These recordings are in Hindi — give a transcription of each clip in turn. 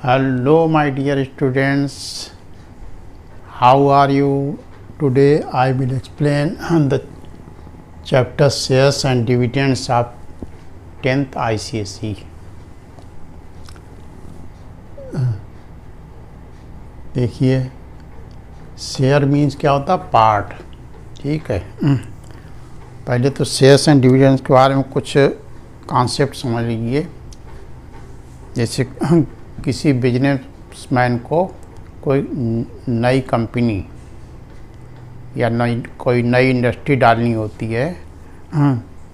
Hello, my dear students. How are you? Today I will explain the chapter shares and dividends of 10th ICSE. देखिए, शेयर मीन्स क्या होता है? पार्ट। ठीक है, पहले तो शेयर्स एंड डिविडेंड्स के बारे में कुछ कॉन्सेप्ट समझ लीजिए। जैसे किसी बिजनेसमैन को कोई नई कंपनी या कोई नई इंडस्ट्री डालनी होती है,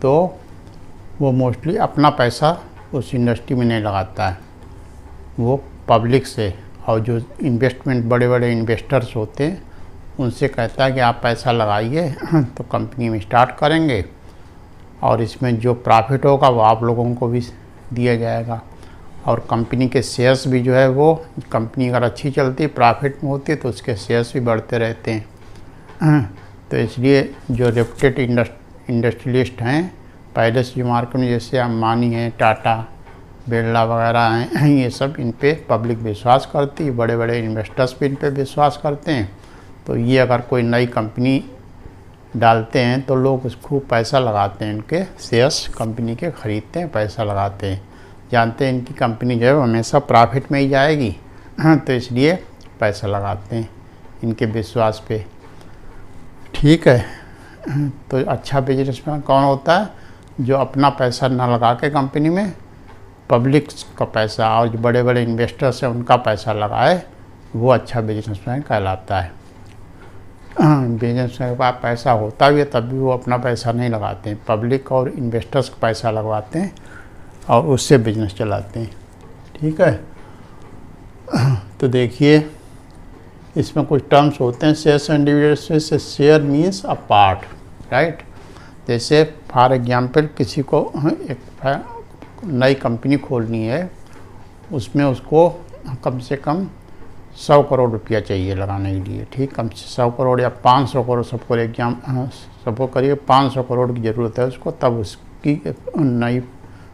तो वो मोस्टली अपना पैसा उस इंडस्ट्री में नहीं लगाता है, वो पब्लिक से और जो इन्वेस्टमेंट बड़े बड़े इन्वेस्टर्स होते हैं उनसे कहता है कि आप पैसा लगाइए तो कंपनी में स्टार्ट करेंगे और इसमें जो प्रॉफिट होगा वो आप लोगों को भी दिया जाएगा। और कंपनी के शेयर्स भी जो है वो कंपनी अगर अच्छी चलती है, प्रॉफिट में होती है, तो उसके शेयर्स भी बढ़ते रहते हैं। तो इसलिए जो रेप्यूटेड इंडस्ट्रियलिस्ट हैं पहले से जो मार्केट में, जैसे अंबानी हैं, टाटा, बिरला वगैरह हैं, ये सब इन पे पब्लिक विश्वास करती है, बड़े बड़े इन्वेस्टर्स भी इन पे विश्वास करते हैं। तो ये अगर कोई नई कंपनी डालते हैं तो लोग उसको खूब पैसा लगाते हैं, इनके शेयर्स कंपनी के ख़रीदते हैं, पैसा लगाते हैं, जानते हैं इनकी कंपनी जो है हमेशा प्रॉफिट में ही जाएगी, तो इसलिए पैसा लगाते हैं इनके विश्वास पे। ठीक है, तो अच्छा बिजनेसमैन कौन होता है? जो अपना पैसा ना लगा के कंपनी में पब्लिक का पैसा और जो बड़े बड़े इन्वेस्टर्स हैं उनका पैसा लगाए, वो अच्छा बिजनेसमैन कहलाता है। बिजनेसमैन के पास पैसा होता भी है तब भी वो अपना पैसा नहीं लगाते हैं, पब्लिक और इन्वेस्टर्स का पैसा लगवाते हैं और उससे बिजनेस चलाते हैं। ठीक है, तो देखिए इसमें कुछ टर्म्स होते हैं शेयर्स एंड डिविडेंड्स से। Share means a part, right. जैसे फॉर एग्जांपल किसी को एक नई कंपनी खोलनी है, उसमें उसको कम से कम 100 करोड़ रुपया चाहिए लगाने के लिए। ठीक, कम से 100 करोड़ या 500 करोड़, सबको करिए 500 करोड़ की ज़रूरत है उसको, तब उसकी नई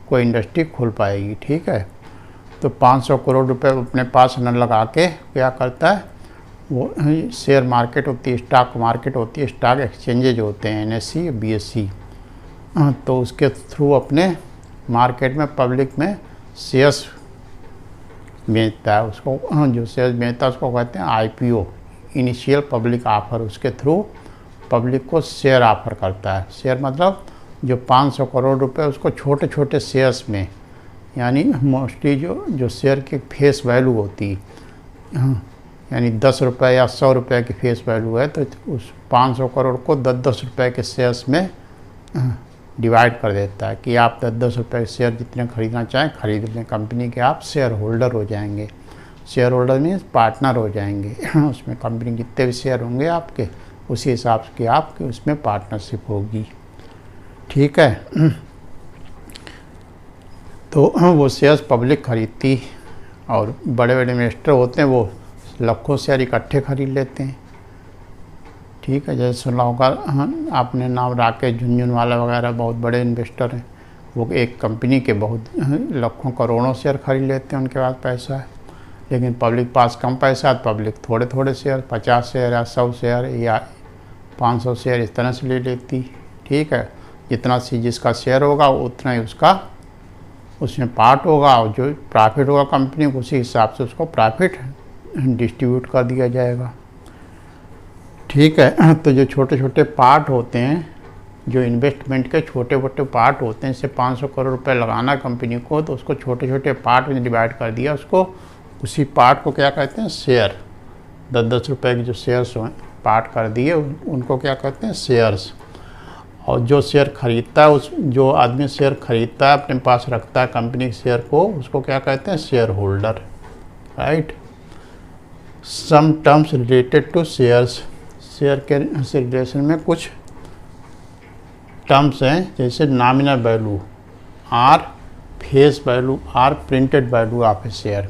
कोई इंडस्ट्री खुल पाएगी। ठीक है, तो 500 करोड़ रुपए अपने पास न लगा के क्या करता है, वो शेयर मार्केट होती है, स्टॉक मार्केट होती है, स्टॉक एक्सचेंजेज होते हैं, NSE, BSE, तो उसके थ्रू अपने मार्केट में पब्लिक में शेयर्स बेचता है। उसको जो शेयर्स बेचता है उसको कहते हैं IPO, इनिशियल पब्लिक ऑफर। उसके थ्रू पब्लिक को शेयर ऑफर करता है। शेयर मतलब जो 500 करोड़ रुपए उसको छोटे छोटे शेयर्स में, यानी मोस्टली जो शेयर की फेस वैल्यू होती है, यानी 10 रुपये या 100 रुपये की फेस वैल्यू है, तो उस 500 करोड़ को 10-10 रुपये के शेयर्स में डिवाइड कर देता है कि आप 10-10 रुपये के शेयर जितने खरीदना चाहें खरीद लें, कंपनी के आप शेयर होल्डर हो जाएंगे। शेयर होल्डर मीन्स पार्टनर हो जाएंगे उसमें कंपनी जितने भी शेयर होंगे आपके, उसी हिसाब से आपकी उसमें पार्टनरशिप होगी। ठीक है, तो वो शेयर्स पब्लिक खरीदती और बड़े बड़े इन्वेस्टर होते हैं वो लाखों शेयर इकट्ठे खरीद लेते हैं। ठीक है, जैसे सुना होगा आपने नाम, राकेश झुनझुनवाला वगैरह बहुत बड़े इन्वेस्टर हैं, वो एक कंपनी के बहुत लाखों करोड़ों शेयर खरीद लेते हैं, उनके पास पैसा है। लेकिन पब्लिक पास कम पैसा है, पब्लिक थोड़े थोड़े शेयर, 50 शेयर या 100 शेयर या 500 शेयर इस तरह से ले लेती। ठीक है, जितना सी जिसका शेयर होगा उतना ही उसका उसमें पार्ट होगा और जो प्रॉफिट होगा कंपनी को, उसी हिसाब से उसको प्रॉफिट डिस्ट्रीब्यूट कर दिया जाएगा। ठीक है, तो जो छोटे छोटे पार्ट होते हैं, जो इन्वेस्टमेंट के छोटे छोटे पार्ट होते हैं, जैसे 500 करोड़ रुपए लगाना कंपनी को, तो उसको छोटे छोटे पार्ट में डिवाइड कर दिया, उसको उसी पार्ट को क्या कहते हैं? शेयर। 10-10 रुपये के जो शेयर्स पार्ट कर दिए उनको क्या कहते हैं? शेयर्स। और जो शेयर खरीदता है, जो आदमी शेयर खरीदता है अपने पास रखता है कंपनी के शेयर को, उसको क्या कहते हैं? Share holder, right. Some terms related to shares. Share के रिलेशन में कुछ टर्म्स हैं, जैसे nominal value, or face value, or printed value of a share.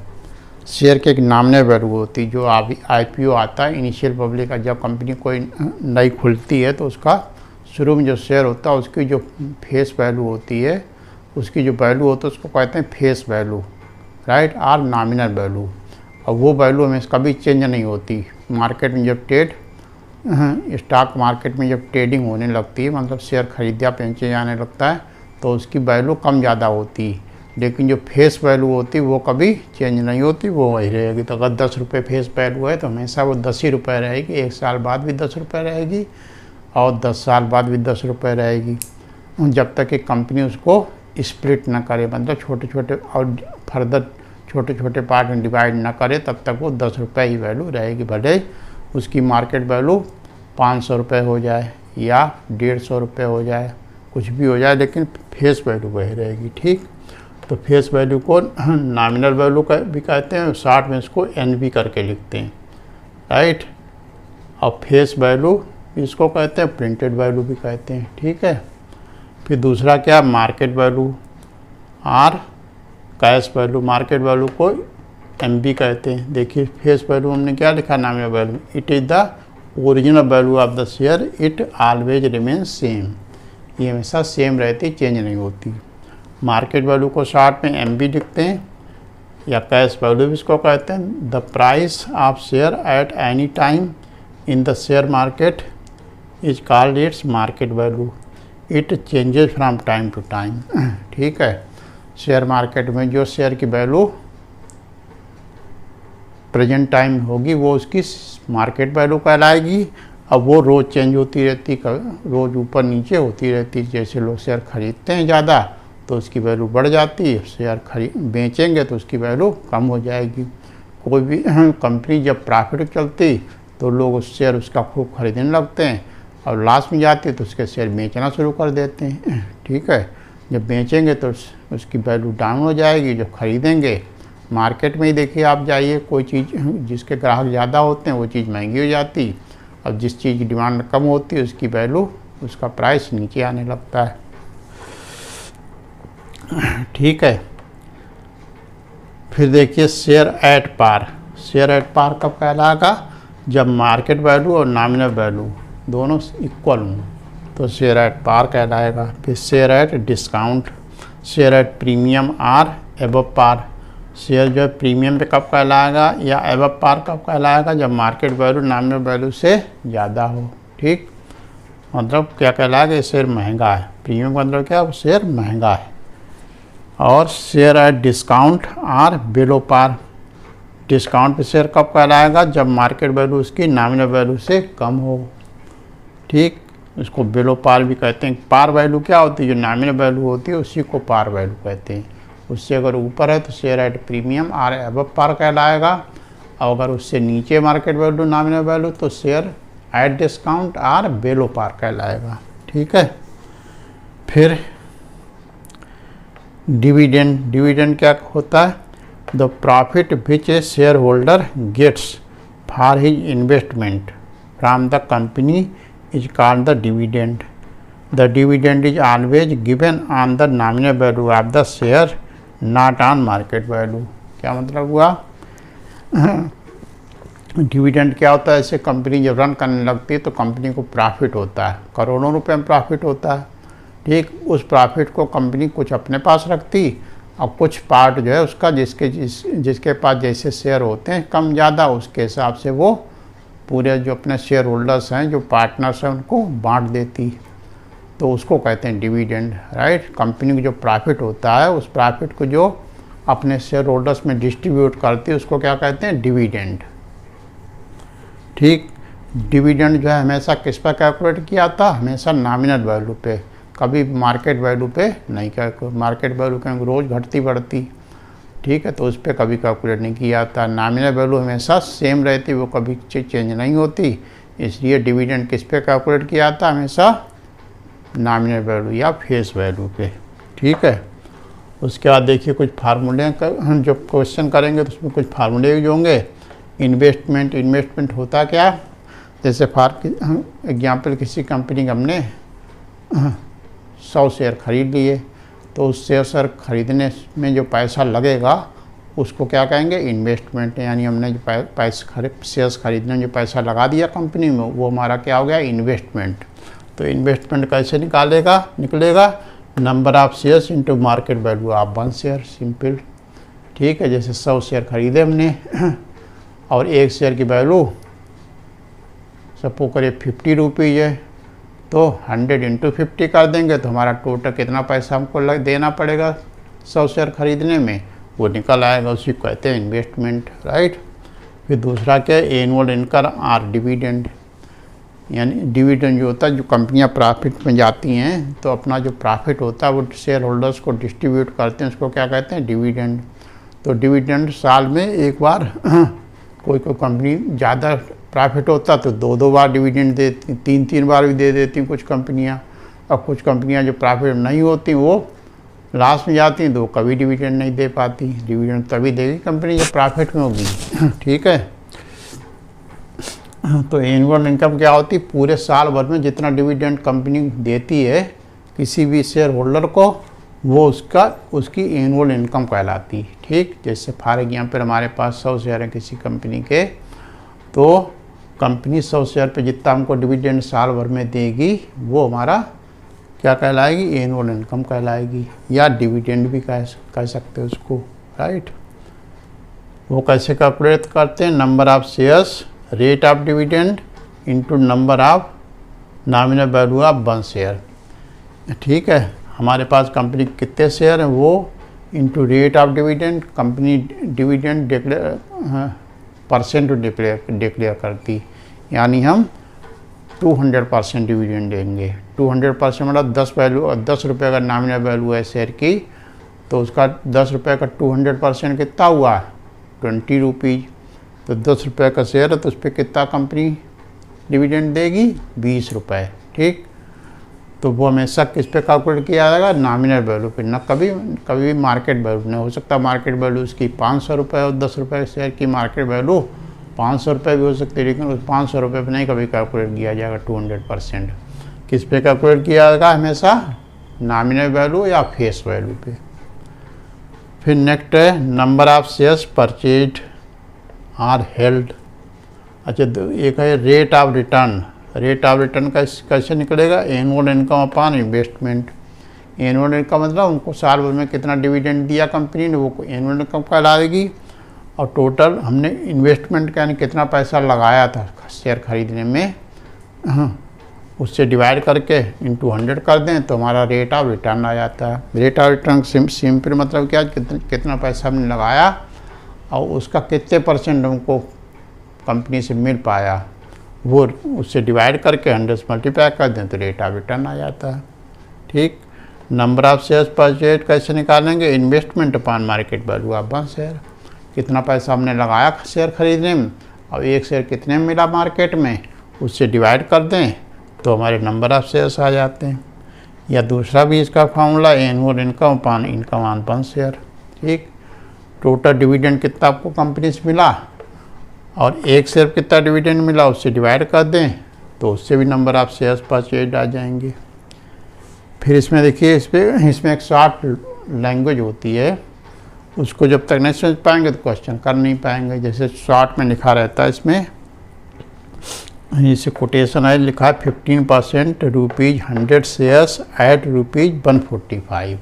Share की एक नॉमिनल वैल्यू होती है। जो IPO आता है, इनिशियल पब्लिक का, जब कंपनी कोई नई खुलती है तो उसका शुरू में जो शेयर होता है उसकी जो फेस वैल्यू होती है, उसकी जो वैल्यू होती है उसको कहते हैं face value, right, or nominal value. और वो वैल्यू हमें कभी चेंज नहीं होती। मार्केट में जब स्टॉक मार्केट में जब ट्रेडिंग होने लगती है, मतलब शेयर खरीद या बेचे जाने लगता है, तो उसकी वैल्यू कम ज़्यादा होती, लेकिन जो फेस वैल्यू होती वो कभी चेंज नहीं होती, वो वही रहेगी। तो अगर 10 रुपये फेस वैल्यू है तो हमेशा वो 10 ही रुपये रहेगी, 1 साल बाद भी 10 रुपये रहेगी और 10 साल बाद भी 10 रुपये रहेगी, जब तक कि कंपनी उसको स्प्लिट ना करे, मतलब छोटे छोटे और फर्दर छोटे छोटे पार्ट में डिवाइड ना करे, तब तक वो 10 रुपये ही वैल्यू रहेगी। भले उसकी मार्केट वैल्यू 500 रुपये हो जाए या 150 रुपये हो जाए, कुछ भी हो जाए, लेकिन फेस वैल्यू वही रहेगी। ठीक, तो फेस वैल्यू को नॉमिनल वैल्यू का भी कहते हैं, शॉर्ट में इसको NV करके लिखते हैं, राइट। और फेस वैल्यू इसको कहते हैं, प्रिंटेड वैल्यू भी कहते हैं। ठीक है, फिर दूसरा क्या, मार्केट वैल्यू और कैश वैल्यू। मार्केट वैल्यू को MV कहते हैं। देखिए फेस वैल्यू हमने क्या लिखा, nominal value, it is the original value of the share, it always remain same, ये हमेशा सेम रहती, चेंज नहीं होती। मार्केट वैल्यू को शॉर्ट में MV लिखते हैं, या कैश वैल्यू भी इसको कहते हैं। The price of share at any time in the share market is called its market value, it changes from time to time. ठीक है, शेयर मार्केट में जो शेयर की वैल्यू प्रेजेंट टाइम होगी वो उसकी मार्केट वैल्यू कहलाएगी। अब वो रोज़ चेंज होती रहती, रोज़ ऊपर नीचे होती रहती। जैसे लोग शेयर खरीदते हैं ज़्यादा तो उसकी वैल्यू बढ़ जाती है, शेयर बेचेंगे तो उसकी वैल्यू कम हो जाएगी। कोई भी कंपनी जब प्रॉफिट चलती तो लोग उस शेयर उसका खूब खरीदने लगते हैं, और लॉस में जाती है तो उसके शेयर बेचना शुरू कर देते हैं। ठीक है, जब बेचेंगे तो उसकी वैल्यू डाउन हो जाएगी, जब खरीदेंगे मार्केट में ही देखिए आप जाइए, कोई चीज़ जिसके ग्राहक ज़्यादा होते हैं वो चीज़ महंगी हो जाती, और जिस चीज़ की डिमांड कम होती है उसकी वैल्यू, उसका प्राइस नीचे आने लगता है। ठीक है, फिर देखिए share at par. Share at par कब कहलाएगा, जब मार्केट वैल्यू और नॉमिनल वैल्यू दोनों इक्वल हों तो शेयर एट पार कहलाएगा। फिर share at discount, share at premium or above par. Share जो है प्रीमियम पे कब कहलाएगा या एबव पार कब कहलाएगा, जब मार्केट वैल्यू नॉमिनल वैल्यू से ज़्यादा हो। ठीक, मतलब क्या कहलाएगा, ये शेयर महंगा है। प्रीमियम का मतलब क्या, वो शेयर महंगा है। और share at discount or below par. Discount पे शेयर कब कहलाएगा, जब मार्केट वैल्यू उसकी नॉमिनल वैल्यू से कम हो। ठीक, इसको बिलो पार भी कहते हैं। पार वैल्यू क्या होती है, जो नॉमिनल वैल्यू होती है उसी को पार वैल्यू कहते हैं। उससे अगर ऊपर है तो share at premium or above par कहलाएगा, और अगर उससे नीचे मार्केट वैल्यू नॉमिनल वैल्यू तो share at discount or below par कहलाएगा। ठीक है, फिर डिविडेंड। डिविडेंड क्या होता है, the profit which a share holder gets for his investment from the company is called the dividend. The dividend is always given on the nominal value of the share, not on market value. क्या मतलब हुआ, डिविडेंड क्या होता है, ऐसे कंपनी जब रन करने लगती है तो कंपनी को प्रॉफिट होता है, करोड़ों रुपए में प्रॉफिट होता है। ठीक, उस प्रॉफिट को कंपनी कुछ अपने पास रखती और कुछ पार्ट जो है उसका जिसके पास जैसे शेयर होते हैं कम ज़्यादा, उसके हिसाब से वो पूरे जो अपने शेयर होल्डर्स हैं, जो पार्टनर्स हैं, उनको बांट देती, तो उसको कहते हैं डिविडेंड। राइट, कंपनी को जो प्रॉफिट होता है उस प्रॉफिट को जो अपने शेयर होल्डर्स में डिस्ट्रीब्यूट करती है उसको क्या कहते हैं, डिविडेंड। ठीक, डिविडेंड जो है हमेशा किस पर कैलकुलेट किया था, हमेशा नॉमिनल वैल्यू पे, कभी मार्केट वैल्यू पे नहीं। मार्केट वैल्यू क्योंकि रोज़ घटती बढ़ती, ठीक है, तो उस पर कभी कैलकुलेट नहीं किया जाता। नॉमिनल वैल्यू हमेशा सेम रहती, वो कभी चेंज नहीं होती, इसलिए डिविडेंड किस पे कैलकुलेट किया जाता, हमेशा नॉमिनल वैल्यू या फेस वैल्यू पे। ठीक है, उसके बाद देखिए कुछ फार्मूले हम जब क्वेश्चन करेंगे तो उसमें कुछ फार्मूले जो होंगे। इन्वेस्टमेंट, इन्वेस्टमेंट होता क्या, जैसे फॉर एग्जाम्पल किसी कंपनी का हमने 100 शेयर खरीद लिए, तो उस शेयर खरीदने में जो पैसा लगेगा उसको क्या कहेंगे, इन्वेस्टमेंट। यानी हमने जो शेयर्स खरीदने में जो पैसा लगा दिया कंपनी में, वो हमारा क्या हो गया, इन्वेस्टमेंट। तो इन्वेस्टमेंट कैसे निकलेगा, number of shares into market value of one share, simple. ठीक है, जैसे 100 शेयर खरीदे हमने और एक शेयर की वैल्यू सपोज करिए 50 रुपीज़ है, तो 100 इंटू 50 कर देंगे तो हमारा टोटल कितना पैसा हमको देना पड़ेगा 100 शेयर खरीदने में, वो निकल आएगा। उसी को कहते हैं इन्वेस्टमेंट, राइट। फिर दूसरा क्या है, एनुअल इनकम और डिविडेंड, यानी डिविडेंड जो होता है, जो कंपनियां प्रॉफिट में जाती हैं तो अपना जो प्रॉफिट होता है वो शेयर होल्डर्स को डिस्ट्रीब्यूट करते हैं, उसको क्या कहते हैं, डिविडेंड। तो डिविडेंड साल में एक बार कोई कंपनी ज़्यादा प्रॉफिट होता तो दो बार डिविडेंड देती, तीन बार भी दे देती कुछ कंपनियां। और कुछ कंपनियां जो प्रॉफिट नहीं होती वो लास्ट में जाती हैं तो वो कभी डिविडेंड नहीं दे पाती। डिविडेंड तभी देगी कंपनी जब प्रॉफिट में होगी, ठीक है। तो एनुअल इनकम क्या होती है, पूरे साल भर में जितना डिविडेंड कंपनी देती है किसी भी शेयर होल्डर को, वो उसकी एनुअल इनकम कहलाती है, ठीक। जैसे फॉर एग्जाम्पल हमारे पास 100 शेयर हैं किसी कंपनी के, तो कंपनी 100 शेयर पे जितना हमको डिविडेंड साल भर में देगी वो हमारा क्या कहलाएगी, एनुअल इनकम कहलाएगी, या डिविडेंड भी कह सकते हैं उसको, राइट। वो कैसे कैलकुलेट करते हैं, number of shares rate of dividend into number of nominal value of 1 share, ठीक है। हमारे पास कंपनी कितने शेयर हैं वो into rate of dividend, company dividend percent declare करती, यानी हम 200% डिविडेंड देंगे। 200% मतलब 10 रुपये का नॉमिनल वैल्यू है शेयर की, तो उसका 10 रुपये का 200% कितना हुआ, 20 रुपीज़। तो 10 रुपये का शेयर है तो उस पर कितना कंपनी डिविडेंड देगी, 20 रुपये, ठीक। तो वो हमेशा किस पे कैलकुलेट किया जाएगा, नॉमिनल वैल्यू पे, ना कभी भी मार्केट वैल्यू नहीं हो सकता। मार्केट वैल्यू उसकी 500 रुपये और 10 रुपये शेयर की मार्केट वैल्यू 500 रुपये भी हो सकती है, लेकिन उस 500 रुपये पर नहीं कभी कैलकुलेट किया जाएगा 200%। किस पे कैलकुलेट किया जाएगा, हमेशा नॉमिनल वैल्यू या फेस वैल्यू पे। फिर नेक्स्ट है number of shares purchase or held. अच्छा, एक है rate of return. Rate of return कैसे निकलेगा, annual income upon investment. Annual income मतलब उनको साल भर में कितना डिविडेंड दिया कंपनी ने, वो एनुअल इनकम कहलाएगी। और टोटल हमने इन्वेस्टमेंट यानी कितना पैसा लगाया था शेयर खरीदने में, उससे डिवाइड करके इंटू 100 कर दें तो हमारा रेट ऑफ रिटर्न आ जाता है। रेट ऑफ रिटर्न सिंपल मतलब क्या, कितना पैसा हमने लगाया और उसका कितने % हमको कंपनी से मिल पाया, वो उससे डिवाइड करके 100 से मल्टीप्लाई कर दें तो रेट ऑफ रिटर्न आ जाता है, ठीक। नंबर ऑफ शेयर्स परचेज कैसे निकालेंगे, investment upon market value of 1 share. कितना पैसा हमने लगाया शेयर खरीदने में और एक शेयर कितने में मिला मार्केट में, उससे डिवाइड कर दें तो हमारे नंबर ऑफ शेयर्स आ जाते हैं। या दूसरा भी इसका formula, annual income upon income on 1 share, ठीक। टोटल डिविडेंड कितना आपको कंपनी से मिला और एक शेयर कितना डिविडेंड मिला, उससे डिवाइड कर दें तो उससे भी नंबर ऑफ शेयर्स परचेज आ जाएंगे। फिर इसमें देखिए, इसमें एक शॉर्ट लैंग्वेज होती है, उसको जब तक नहीं समझ पाएंगे तो क्वेश्चन कर नहीं पाएंगे। जैसे शॉर्ट में लिखा रहता है, इसमें इसे कोटेशन है, लिखा है 15% ₹100 शेयर्स एट ₹145।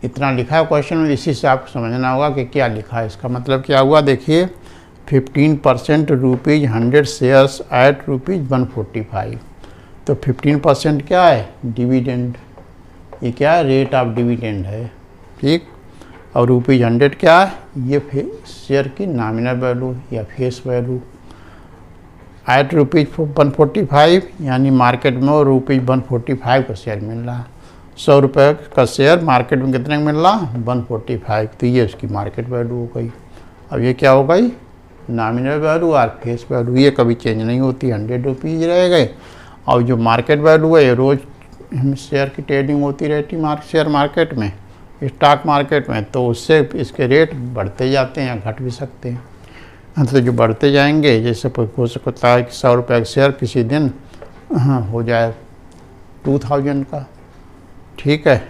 इतना लिखा है क्वेश्चन में, इसी से आपको समझना होगा कि क्या लिखा है। इसका मतलब क्या हुआ, देखिए 15% ₹100 शेयर्स एट ₹145। तो 15% क्या है, डिविडेंड, ये क्या है, रेट ऑफ डिविडेंड है, ठीक। और ₹100 क्या है, ये शेयर की नॉमिनल वैल्यू या फेस वैल्यू। एट ₹145 यानी मार्केट में और ₹145 का शेयर मिल रहा। 100 रुपये का शेयर मार्केट में कितने मिल रहा, 145, तो ये उसकी मार्केट वैल्यू हो गई। अब ये क्या हो गई, नॉमिनल वैल्यू और फेस वैल्यू, ये कभी चेंज नहीं होती, 100 रुपीज़ रह गए। और जो मार्केट वैल्यू है, ये रोज़ शेयर की ट्रेडिंग होती रहती शेयर मार्केट में, स्टॉक मार्केट में, तो उससे इसके रेट बढ़ते जाते हैं या घट भी सकते हैं। तो जो बढ़ते जाएंगे, जैसे हो सकता है कि 100 रुपये का शेयर किसी दिन हो जाए 2000 का, ठीक है,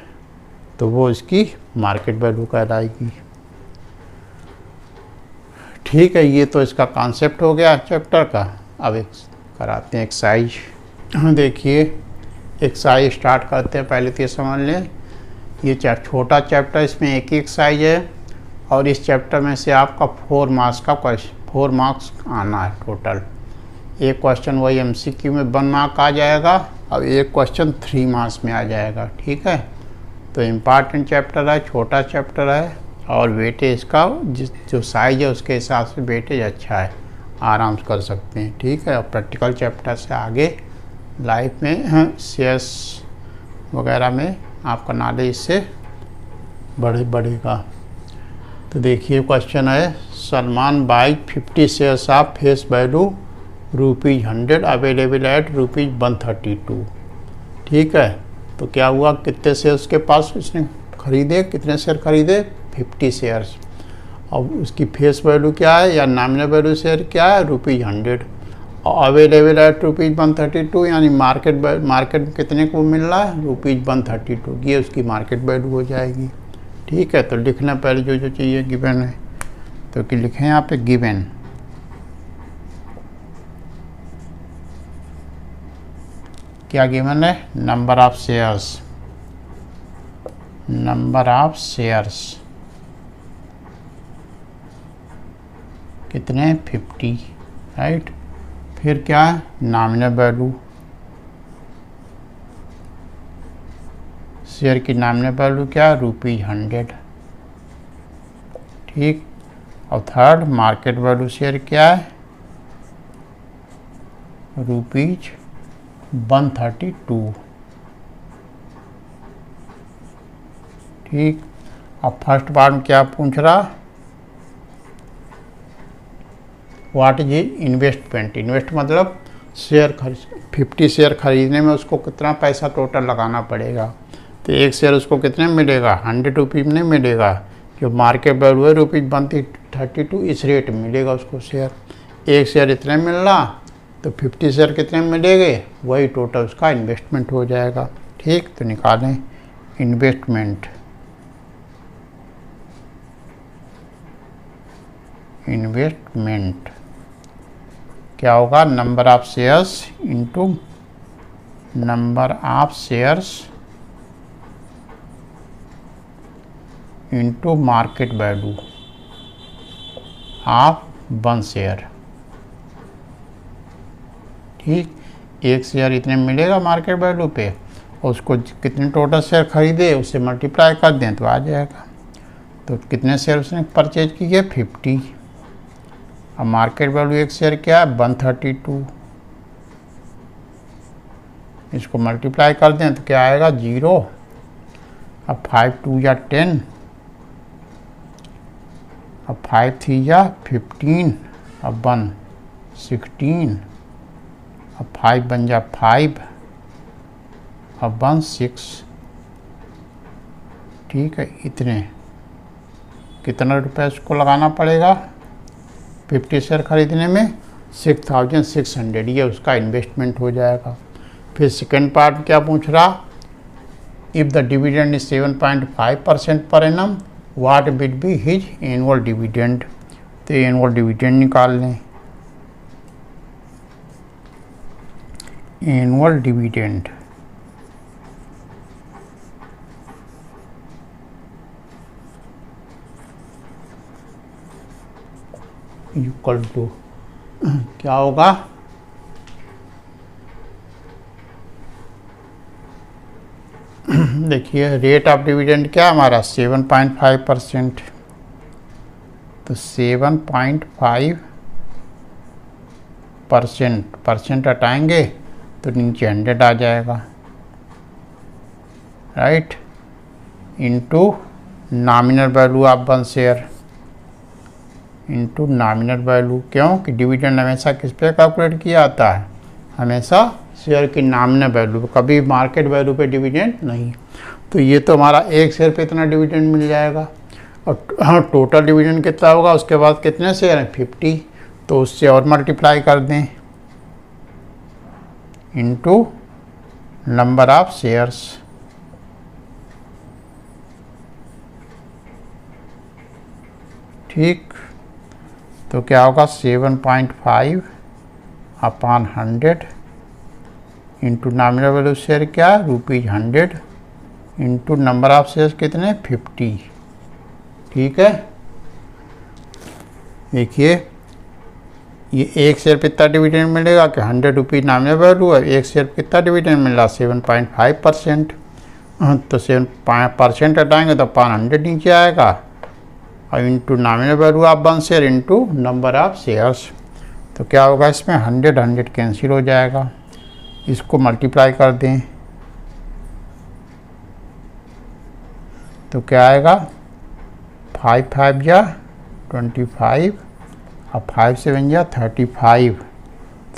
तो वो इसकी मार्केट वैल्यू कहलाएगी, ठीक है। ये तो इसका कॉन्सेप्ट हो गया चैप्टर का। अब एक कराते हैं एक्सरसाइज। देखिए एक्सरसाइज स्टार्ट करते हैं। पहले तो ये समझ लें, ये छोटा चैप्टर, इसमें एक ही एक्सरसाइज है और इस चैप्टर में से आपका 4 मार्क्स का क्वेश्चन 4 मार्क्स आना है टोटल। एक क्वेश्चन वही MCQ में 1 मार्क आ जाएगा और एक क्वेश्चन 3 मार्क्स में आ जाएगा। ठीक है, तो इम्पॉर्टेंट चैप्टर है, छोटा चैप्टर है और वेटेज इसका जो साइज है उसके हिसाब से वेटेज अच्छा है, आराम से कर सकते हैं। ठीक है, और प्रैक्टिकल चैप्टर से आगे लाइफ में शेयर्स वगैरह में आपका नॉलेज इससे बढ़ेगा। तो देखिए क्वेश्चन है, Salman by 50 shares of face value ₹100 available at ₹132। ठीक है, तो क्या हुआ, कितने शेयर्स के पास उसने खरीदे, कितने शेयर खरीदे, 50 शेयर्स। और उसकी फेस वैल्यू क्या है या नॉमिनल वैल्यू शेयर क्या है, ₹100 और अवेलेबल एट ₹132, यानी मार्केट में कितने को मिल रहा है, ₹132। ये उसकी मार्केट वैल्यू हो जाएगी। ठीक है, तो लिखना पहले जो चाहिए गिवन है, तो कि लिखें यहाँ पे गिवन। क्या गिवन है, नंबर ऑफ शेयर्स कितने, 50, राइट। फिर क्या है, नॉमिनल वैल्यू, शेयर की नॉमिनल वैल्यू क्या है, ₹100। ठीक, और थर्ड मार्केट वैल्यू शेयर क्या है, ₹132। ठीक, अब फर्स्ट पार्ट में क्या पूछ रहा, व्हाट इज इन्वेस्ट मतलब शेयर 50 शेयर खरीदने में उसको कितना पैसा टोटल लगाना पड़ेगा। तो एक शेयर उसको कितने में मिलेगा, ₹100 में मिलेगा। जो मार्केट वैल्यू है ₹132, इस रेट में मिलेगा उसको शेयर। एक शेयर इतने मिल रहा, तो 50 शेयर कितने में मिलेंगे, वही टोटल उसका इन्वेस्टमेंट हो जाएगा। ठीक, तो निकालें इन्वेस्टमेंट क्या होगा, number of shares into number of shares into market value of 1 share. ठीक, एक शेयर इतने मिलेगा मार्केट वैल्यू पे, और उसको कितने टोटल शेयर खरीदे उससे मल्टीप्लाई कर दें तो आ जाएगा। तो कितने शेयर उसने परचेज किए, 50। अब मार्केट वैल्यू एक शेयर क्या है, 132। इसको मल्टीप्लाई कर दें तो क्या आएगा, 0। अब 5 2 या 10, अब 5 3 या 15, अब 1 16, अब 5 बन जा 5, अब 1 6। ठीक है, इतने कितना रुपये इसको लगाना पड़ेगा, 50 शेयर खरीदने में 6600, ये उसका इन्वेस्टमेंट हो जाएगा। फिर सेकेंड पार्ट क्या पूछ रहा, if the dividend is 7.5% per annum, what will be his annual dividend. तो एनुअल डिविडेंड निकाल लें, एनुअल डिविडेंड इक्वल टू क्या होगा, देखिए रेट ऑफ डिविडेंड क्या हमारा 7.5%, तो 7.5% हटाएंगे तो नीचे 100 आ जाएगा, right, into nominal value of 1 share into nominal value. क्यों कि डिविडेंड हमेशा किस पे कैलकुलेट किया जाता है, हमेशा शेयर की नॉमिनल वैल्यू पे, कभी मार्केट वैल्यू पे डिविडेंड नहीं। तो ये तो हमारा एक शेयर पे इतना डिविडेंड मिल जाएगा, और टोटल डिविडेंड कितना होगा, उसके बाद कितने शेयर हैं, 50, तो उससे और मल्टीप्लाई कर दें इंटू नंबर ऑफ शेयर्स। ठीक, तो क्या होगा 7.5/100 इंटू नॉमिनल वैल्यू शेयर क्या है, ₹100 इंटू नंबर ऑफ शेयर्स कितने, 50। ठीक है, देखिए ये एक शेयर पे कितना डिविडेंड मिलेगा कि 100 रुपीज़ नॉमिनल वैल्यू है, एक शेयर पे कितना डिविडेंड मिल रहा 7.5%। तो 7% हटाएंगे तो 500 नीचे आएगा और into nominal value of 1 share into number of shares. तो क्या होगा इसमें 100 कैंसिल हो जाएगा। इसको मल्टीप्लाई कर दें तो क्या आएगा 5 5 या 25 और 5 7 या 35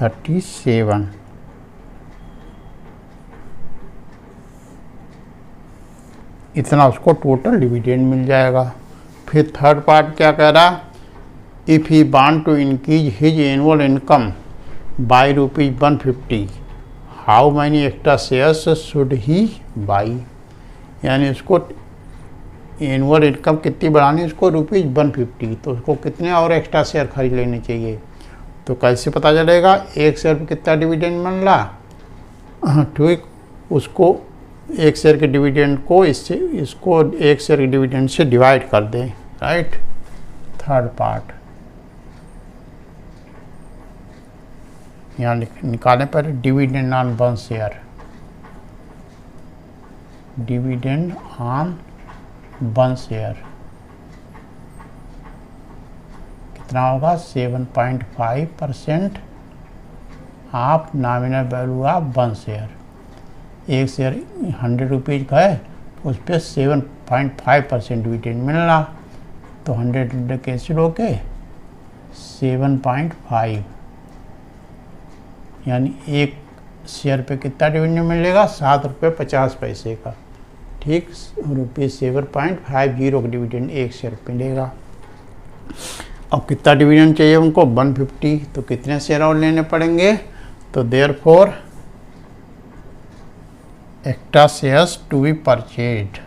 37। इतना उसको टोटल डिविडेंड मिल जाएगा। फिर थर्ड पार्ट क्या कह रहा, if he want to increase his annual income by ₹150 how many extra shares should he buy. यानी उसको एनुअल इनकम कितनी बढ़ानी है, उसको ₹150, तो उसको कितने और एक्स्ट्रा शेयर खरीद लेने चाहिए। तो कैसे पता चलेगा, एक शेयर पर कितना डिविडेंड मिल रहा, ठीक, उसको एक शेयर के डिविडेंड को इसको एक शेयर के डिविडेंड से डिवाइड कर दें, राइट। थर्ड पार्ट यहाँ निकालने पर dividend on 1 share, dividend on 1 share कितना होगा 7.5% of nominal value of 1 share. एक शेयर 100 रुपीज़ का है, उस पर 7.5% डिविडेंड मिल रहा, तो 100 कैंसिल होके 7.5, यानी एक शेयर पे कितना डिविडेंड मिलेगा ₹7.50 का, ठीक, ₹7.50 का डिविडेंड एक शेयर पे मिलेगा। अब कितना डिविडेंड चाहिए उनको 150, तो कितने शेयर और लेने पड़ेंगे, तो therefore extra shares to be purchased,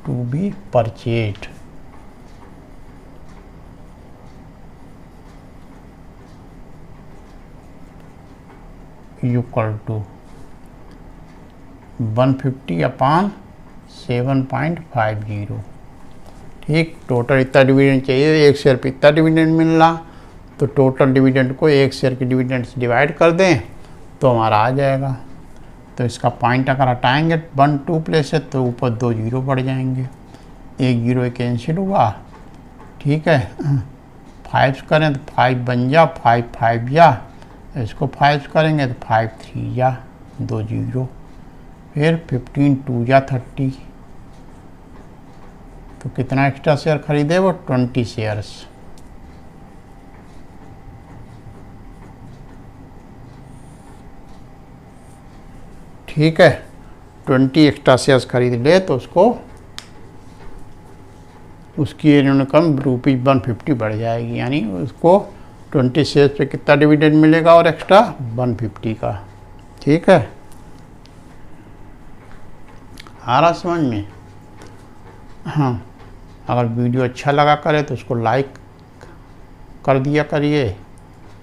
to be purchased, equal to 150 upon 7.50, ठीक। टोटल इतना डिविडेंड चाहिए, एक शेयर पे इतना डिविडेंड मिल रहा, तो टोटल डिविडेंड को एक शेयर के डिविडेंड से डिवाइड कर दें तो हमारा आ जाएगा। तो इसका पॉइंट अगर हटाएंगे 1 2 प्लेस है तो ऊपर 2 जीरो बढ़ जाएंगे, एक जीरो कैंसिल हुआ, ठीक है। 5 करें तो 5 बन जा, 5 5 जा, इसको 5 करेंगे तो 5 3 जा, 2 जीरो, फिर 15 2 जा 30, तो कितना एक्स्ट्रा शेयर खरीदे वो 20 शेयर्स, ठीक है। 20 एक्स्ट्रा शेयर्स खरीद ले तो उसको उसकी इनकम ₹150 बढ़ जाएगी, यानी उसको 20 शेयर्स पे कितना डिविडेंड मिलेगा और एक्स्ट्रा 150 का, ठीक है। आ रहा समझ में। हाँ, अगर वीडियो अच्छा लगा करे तो उसको लाइक कर दिया करिए,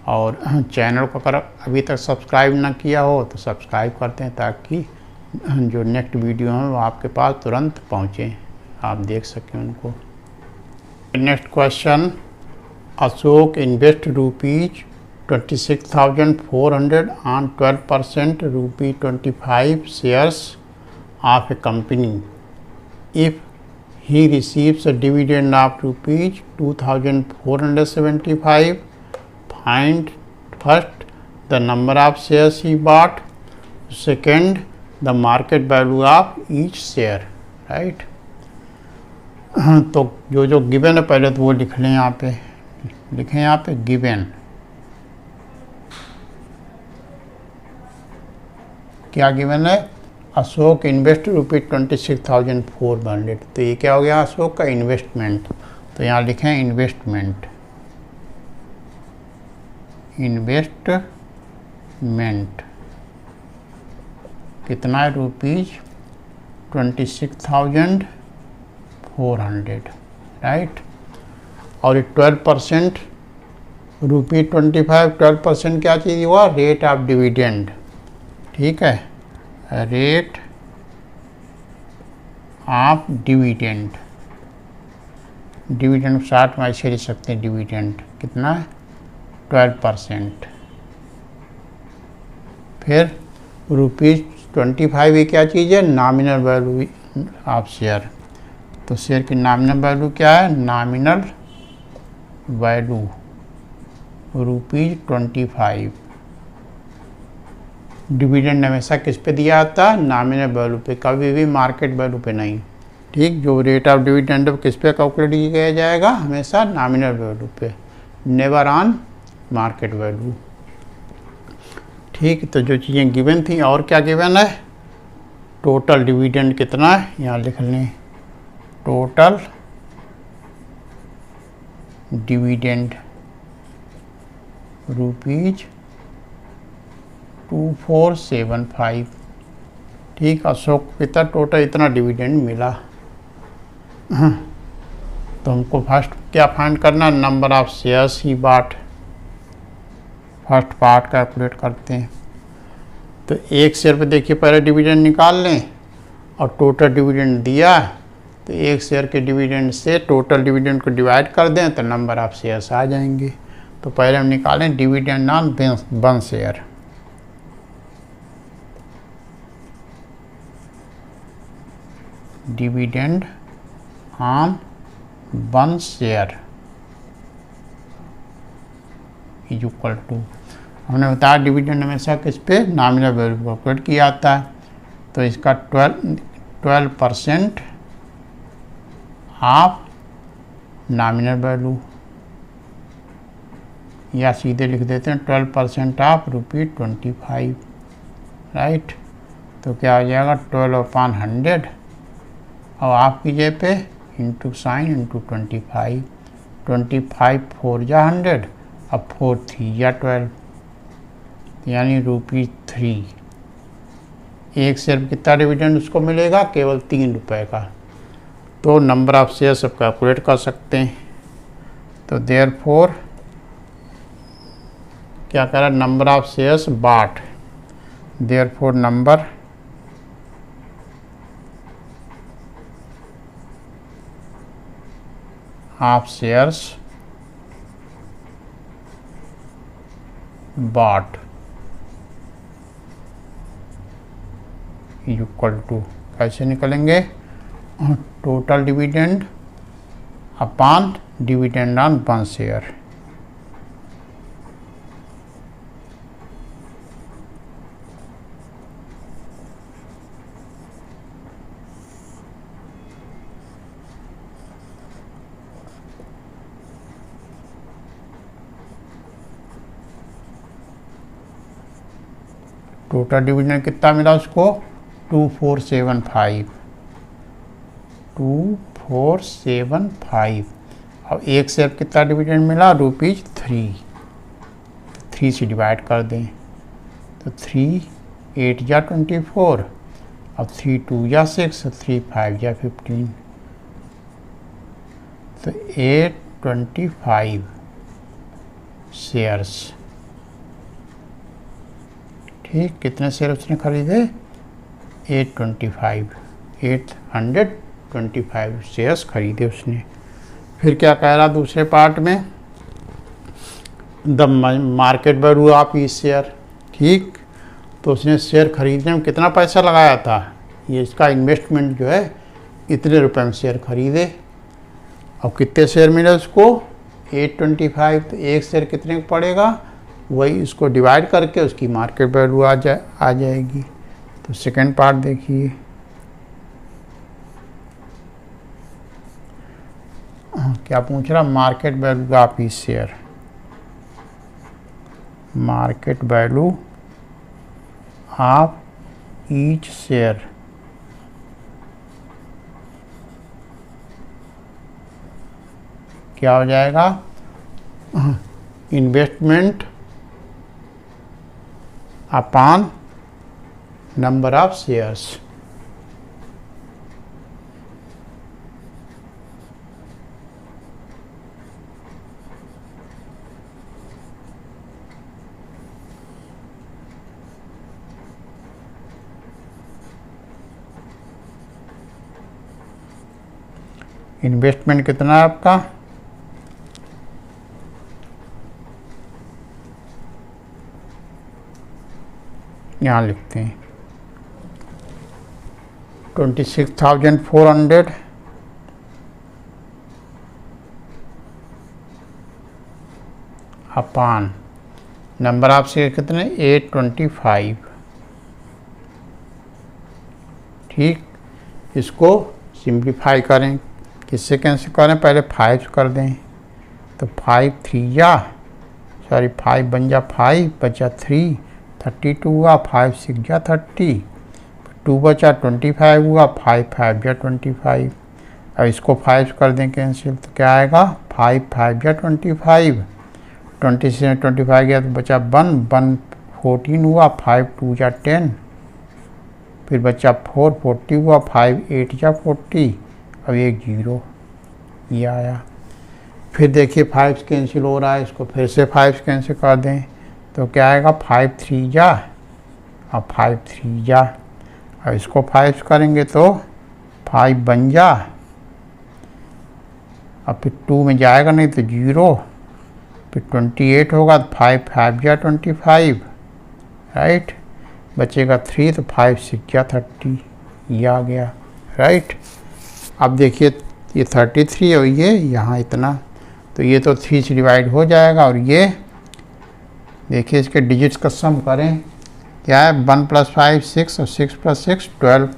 और चैनल को अगर अभी तक सब्सक्राइब ना किया हो तो सब्सक्राइब करते हैं, ताकि जो नेक्स्ट वीडियो है वो आपके पास तुरंत पहुँचे, आप देख सकें उनको। Next question, Ashok invest ₹26,400 on 12% ₹25 shares of a company. If he receives a dividend of ₹2,475, find first the number of shares he bought, second the market value of each share, right? तो जो गिवन है पहले तो वो लिख लें, यहाँ पे लिखें, यहाँ पे गिवन क्या गिवन है, अशोक इन्वेस्ट ₹26,400, तो ये क्या हो गया अशोक का इन्वेस्टमेंट, तो यहाँ लिखें इन्वेस्टमेंट, इन्वेस्टमेंट कितना है ₹26,400, राइट। और ये 12% ₹25, 12% क्या चीज़ हुआ, रेट ऑफ डिविडेंड, ठीक है, रेट ऑफ डिविडेंड, डिविडेंड 60 में ऐसे लिख सकते हैं, डिविडेंड कितना है 12%। फिर ₹25 ये क्या चीज़ है, नॉमिनल वैल्यू ऑफ शेयर। तो शेयर की नॉमिनल वैल्यू क्या है, नॉमिनल वैल्यू ₹25। डिविडेंड हमेशा किस पे दिया जाता है, नॉमिनल वैल्यू पे, कभी भी मार्केट वैल्यू पे नहीं। ठीक, जो रेट ऑफ डिविडेंड किस पे कैलकुलेट किया जाएगा, हमेशा नॉमिनल वैल्यू पे, नेवर ऑन मार्केट वैल्यू। ठीक, तो जो चीज़ें गिवन थी, और क्या गिवन है, टोटल डिविडेंड कितना है, यहाँ लिख लें, टोटल डिविडेंड ₹2475। ठीक, अशोक पिता टोटल इतना डिविडेंड मिला। तो हमको फर्स्ट क्या फाइंड करना, नंबर ऑफ शेयर्स ही बाट, फर्स्ट पार्ट कैलकुलेट करते हैं। तो एक शेयर पे देखिए पहले डिविडेंड निकाल लें, और टोटल डिविडेंड दिया है, तो एक शेयर के डिविडेंड से टोटल डिविडेंड को डिवाइड कर दें तो नंबर ऑफ शेयर्स आ जाएंगे। तो पहले हम निकालें dividend on one share. Dividend on one share is equal to, हमने बताया डिविडेंड हमेशा किस पे, नॉमिनल वैल्यू कैलकुलेट किया जाता है। तो इसका 12% ऑफ नॉमिनल वैल्यू, या सीधे लिख देते हैं 12% ऑफ ₹25, राइट। तो क्या हो जाएगा 12/100, और आप की जगह पे इंटू साइन इंटू 25, 25 4 जा 100, अब 4 3 या 12, यानी ₹3। एक शेयर कितना डिविडेंड उसको मिलेगा, केवल ₹3 का। तो नंबर ऑफ शेयर सब कैलकुलेट कर सकते हैं। तो देयरफॉर क्या करा, नंबर ऑफ शेयर्स बाट, देयरफॉर नंबर ऑफ शेयर्स बाट इक्वल टू, कैसे निकलेंगे, total dividend upon dividend on one share. Total dividend कितना मिला उसको, 2475, 2475। अब एक शेयर कितना डिविडेंड मिला, ₹3, 3 से डिवाइड कर दें, तो 3 8 या 24, अब 3 2 या 6, 3 5 या 15, तो 825 शेयर्स। ठीक, कितने शेयर उसने खरीदे, 825 शेयर्स खरीदे उसने। फिर क्या कह रहा दूसरे पार्ट में, the market value of each share. ठीक, तो उसने शेयर खरीदने में कितना पैसा लगाया था, ये इसका इन्वेस्टमेंट जो है, इतने रुपए में शेयर खरीदे। अब कितने शेयर मिले उसको, 825, तो एक शेयर कितने का पड़ेगा, वही इसको डिवाइड करके उसकी मार्केट वैल्यू आ जाएगी। तो सेकंड पार्ट देखिए, क्या पूछ रहा, market value of each share, market value of each share क्या हो जाएगा, investment upon number of shares. Investment कितना है आपका, यहाँ लिखते हैं 26,400 अपान नंबर ऑफ शेयर कितने 825। ठीक, इसको सिंप्लीफाई करें, किससे कैंसिल करें, पहले 5 कर दें तो 5 3 जा, सॉरी 5 बन जा 5 बचा 3 32 हुआ, 5 6 जा 30, 2 बचा 25 हुआ, 5 5 जा 25। अब इसको 5 कर दें कैंसिल तो क्या आएगा 5 5 जा 25, 20 से 25 गया तो बचा 1 14 हुआ, 5 2 जा 10, फिर बचा 4 40 हुआ, 5 8 जा 40, अब एक 0 ये आया। फिर देखिए 5 कैंसिल हो रहा है, इसको फिर से 5 कैंसिल कर दें तो क्या आएगा 5 3 जा, अब 5 3 जा, अब इसको 5 करेंगे तो 5 बन जा, अब फिर 2 में जाएगा नहीं तो 0, फिर 28 होगा तो 5 5 जा 25, राइट, बचेगा 3 तो 5 6 जा 30, ये आ गया, राइट। अब देखिए ये 33 और ये यहाँ इतना, तो ये तो 3 से डिवाइड हो जाएगा, और ये देखिए इसके डिजिट्स का सम करें, क्या है 1 + 5 6 और 6 + 6 12,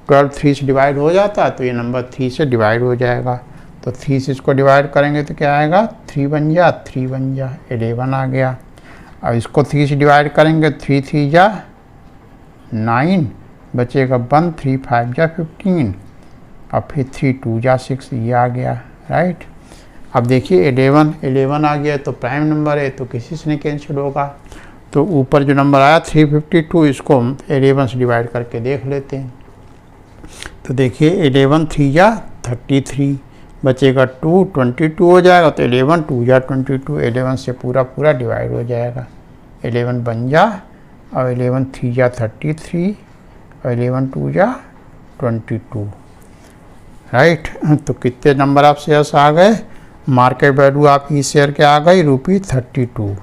12 3 से डिवाइड हो जाता है तो ये नंबर 3 से डिवाइड हो जाएगा, तो 3 से इसको डिवाइड करेंगे तो क्या आएगा 3 बन जा 11 आ गया। अब इसको 3 से डिवाइड करेंगे 3 3 जा 9, बचेगा 1 3 5 जा 15, अब फिर 3 2 जा 6, ये आ गया, राइट। अब देखिए 11 आ गया तो प्राइम नंबर है तो किसी से नहीं कैंसिल होगा, तो ऊपर जो नंबर आया 352 इसको 11 से डिवाइड करके देख लेते हैं, तो देखिए 11 3 जा 33, बचेगा 2 22 हो जाएगा, तो 11 2 जा 22, 11 से पूरा डिवाइड हो जाएगा, 11 बन जा, और 11 3 जा 33 और 11 2 जा 22, राइट। तो कितने नंबर ऑफ शेयर्स आ गए, मार्केट वैल्यू आपकी शेयर के आ गई ₹32,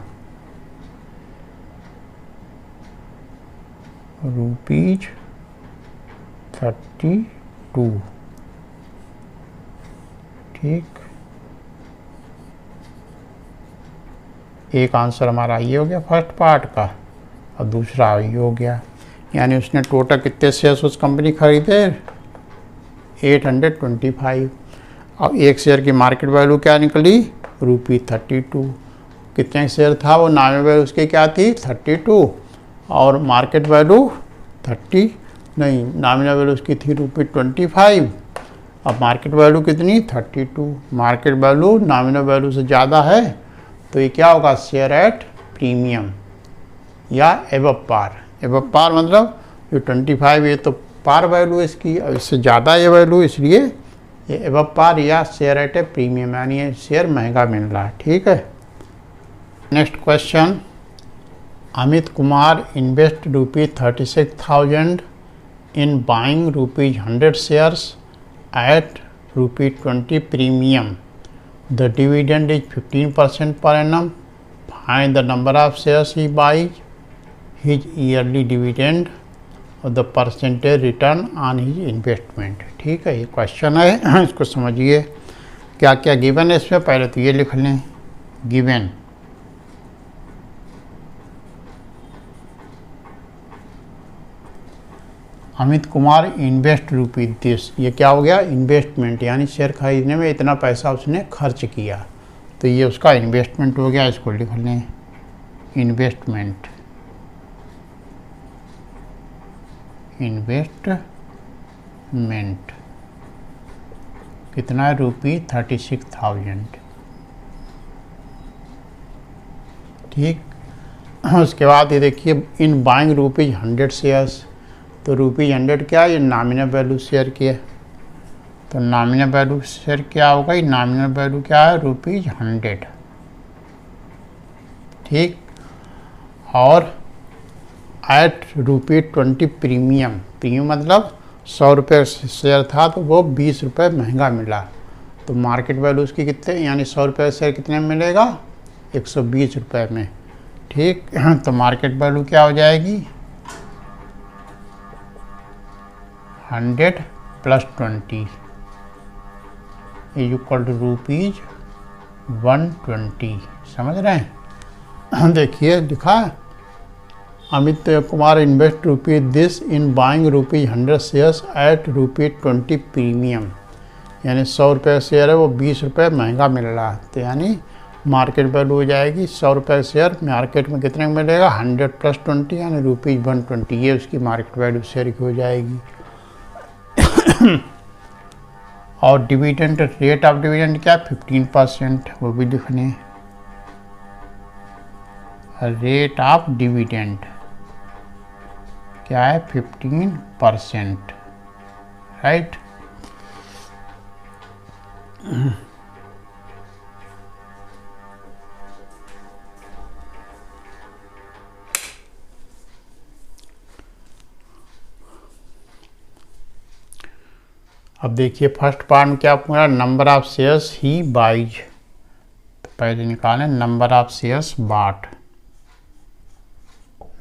₹32, ठीक। एक आंसर हमारा ये हो गया फर्स्ट पार्ट का, और दूसरा ये हो गया, यानी उसने टोटल कितने शेयर्स उस कंपनी खरीदे 825, और एक शेयर की मार्केट वैल्यू क्या निकली ₹32, कितने शेयर था वो नामी वैल्यू उसकी क्या थी 32, और मार्केट वैल्यू 30 नहीं, नॉमिनल वैल्यू उसकी थी ₹25, अब मार्केट वैल्यू कितनी 32, मार्केट वैल्यू नॉमिनल वैल्यू से ज़्यादा है तो ये क्या होगा शेयर एट प्रीमियम या एबव पार। एबव पार मतलब ये 25 ये तो पार वैल्यू है इसकी, और इससे ज़्यादा ये वैल्यू, इसलिए ये एबव पार या शेयर एट ए प्रीमियम, यानी ये शेयर महंगा मिल रहा है, ठीक है। Next question, Amit Kumar invest ₹36,000 in buying ₹100 shares at ₹20 premium. The dividend is 15% per annum. Find the number of shares he buys, his yearly dividend और the percentage return on his investment। ठीक है, ये क्वेश्चन है, इसको समझिए क्या क्या गिवन है इसमें। पहले तो ये लिख लें गिवन, अमित कुमार इन्वेस्ट ₹30, ये क्या हो गया इन्वेस्टमेंट, यानी शेयर खरीदने में इतना पैसा उसने खर्च किया, तो ये उसका इन्वेस्टमेंट हो गया। इसको लिख लें इन्वेस्टमेंट, इन्वेस्टमेंट कितना है ₹36,000, ठीक। उसके बाद ये देखिए इन बाइंग ₹100 शेयर्स, तो ₹100 क्या है, ये नॉमिनल वैल्यू शेयर की है, तो नॉमिनल वैल्यू शेयर क्या होगा, ये नॉमिनल वैल्यू क्या है ₹100, ठीक। और एट ₹20 प्रीमियम, प्रीमियम मतलब ₹100 शेयर था तो वो ₹20 महंगा मिला, तो मार्केट वैल्यू उसकी कितने, यानी 100 रुपये शेयर कितने में मिलेगा, 120 रुपये में। ठीक, तो मार्केट वैल्यू क्या हो जाएगी, 100 + 20 = ₹120। समझ रहे हैं। देखिए लिखा है, Amit Kumar invest ₹this in buying ₹100 shares at ₹20 premium, यानी 100 रुपये शेयर है वो 20 रुपये महंगा मिल रहा है। तो यानी मार्केट वैल्यू हो जाएगी 100 रुपये शेयर मार्केट में कितने में मिलेगा, 100 + 20 यानी ₹120। ये उसकी मार्केट वैल्यू शेयर की हो जाएगी। और डिविडेंड, रेट ऑफ डिविडेंड क्या, 15%, वो भी लिखने। रेट ऑफ डिविडेंड क्या है, 15%, राइट। अब देखिए फर्स्ट पार्ट में क्या पूरा, number of shares he buys. तो पहले निकालें number of shares bought,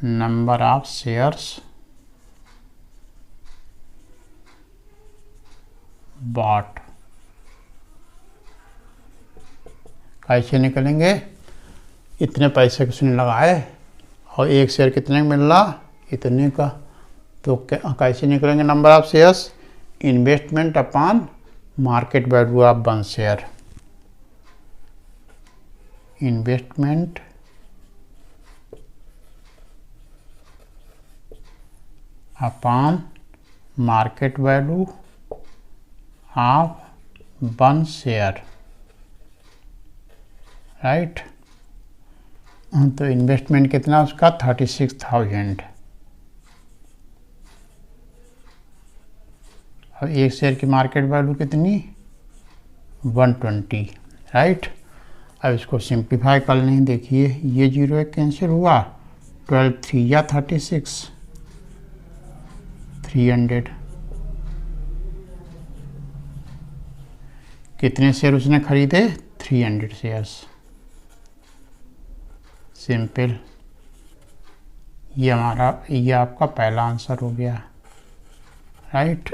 number of shares bought कैसे निकलेंगे, इतने पैसे किसने लगाए और एक शेयर कितने का मिल रहा, इतने का। तो कैसे निकलेंगे number of shares, investment upon market value of 1 share, investment upon market value of 1 share, right. तो इन्वेस्टमेंट कितना उसका, 36,000, और एक शेयर की मार्केट वैल्यू कितनी, 120, राइट। अब इसको सिंप्लीफाई कर लें, देखिए ये 0 एक कैंसिल हुआ, 12 3 या 36, 300। कितने शेयर उसने खरीदे, 300 शेयर्स, सिंपल। ये आपका पहला आंसर हो गया, राइट।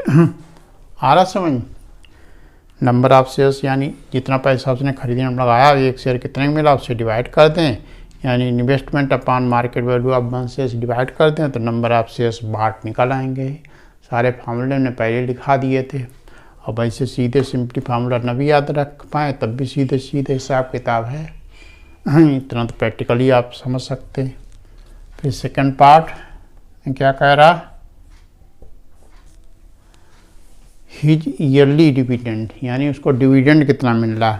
आ रहा समझ, नंबर ऑफ शेयर्स यानी जितना पैसा उसने खरीदने में लगाया, एक शेयर कितने में मिला उससे डिवाइड कर दें, यानी investment upon market value of 1 shares divide कर दें तो नंबर ऑफ शेयर्स बाट निकल आएंगे। सारे फार्मूले हमने पहले लिखा दिए थे, और वैसे सीधे सिंपली फार्मूला न भी याद रख पाए तब भी सीधे सीधे हिसाब किताब है, इतना तो प्रैक्टिकली आप समझ सकते हैं। फिर सेकंड पार्ट क्या कह रहा, हिज ईयरली डिविडेंड, यानी उसको डिविडेंड कितना मिल रहा।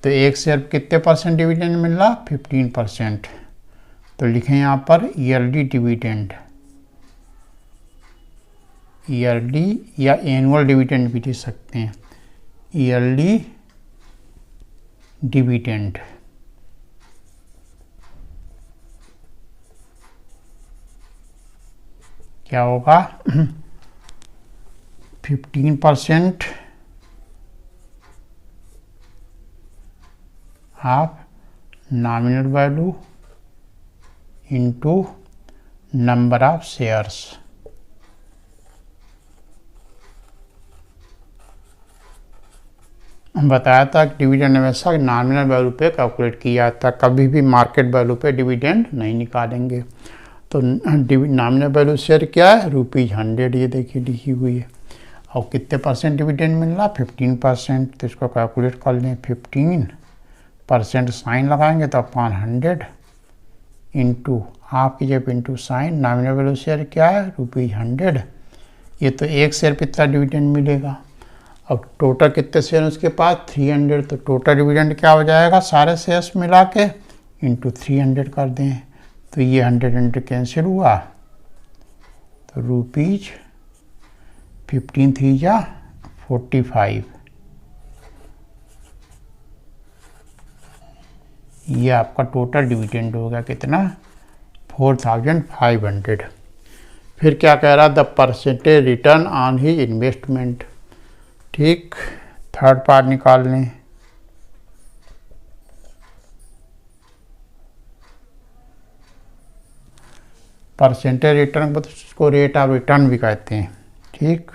तो एक शेयर कितने % डिविडेंड मिल रहा, 15%। तो लिखें यहाँ पर ईयरली डिविडेंड, ईयरली या एनुअल डिविडेंड भी दे सकते हैं, ईयरली डिविडेंड। क्या होगा, 15% of nominal value into number of shares. बताया था कि डिविडेंड हमेशा नॉमिनल वैल्यू पे कैलकुलेट किया जाता है, कभी भी मार्केट वैल्यू पे डिविडेंड नहीं निकालेंगे। तो नॉमिनल वैल्यू शेयर क्या है, ₹100, ये देखिए लिखी हुई है। और कितने % डिविडेंड मिल रहा, 15%। तो इसको कैलकुलेट कर लें, 15% साइन लगाएंगे तो अपॉन 100 इंटू आपकी जब into sine, nominal value share क्या है, ₹100। ये तो एक शेयर पे इतना डिविडेंड मिलेगा। अब टोटल कितने शेयर उसके पास, 300। तो टोटल डिविडेंड क्या हो जाएगा, सारे शेयर्स मिला के इंटू 300 कर दें, तो ये 100 कैंसिल हुआ, तो ₹15 3 या 45। ये आपका टोटल डिविडेंड होगा कितना, 4500। फिर क्या कह रहा, the % return on his investment. ठीक, थर्ड पार्ट निकाल लें। परसेंटेज रिटर्न को तो उसको रेट ऑफ रिटर्न भी कहते हैं। ठीक,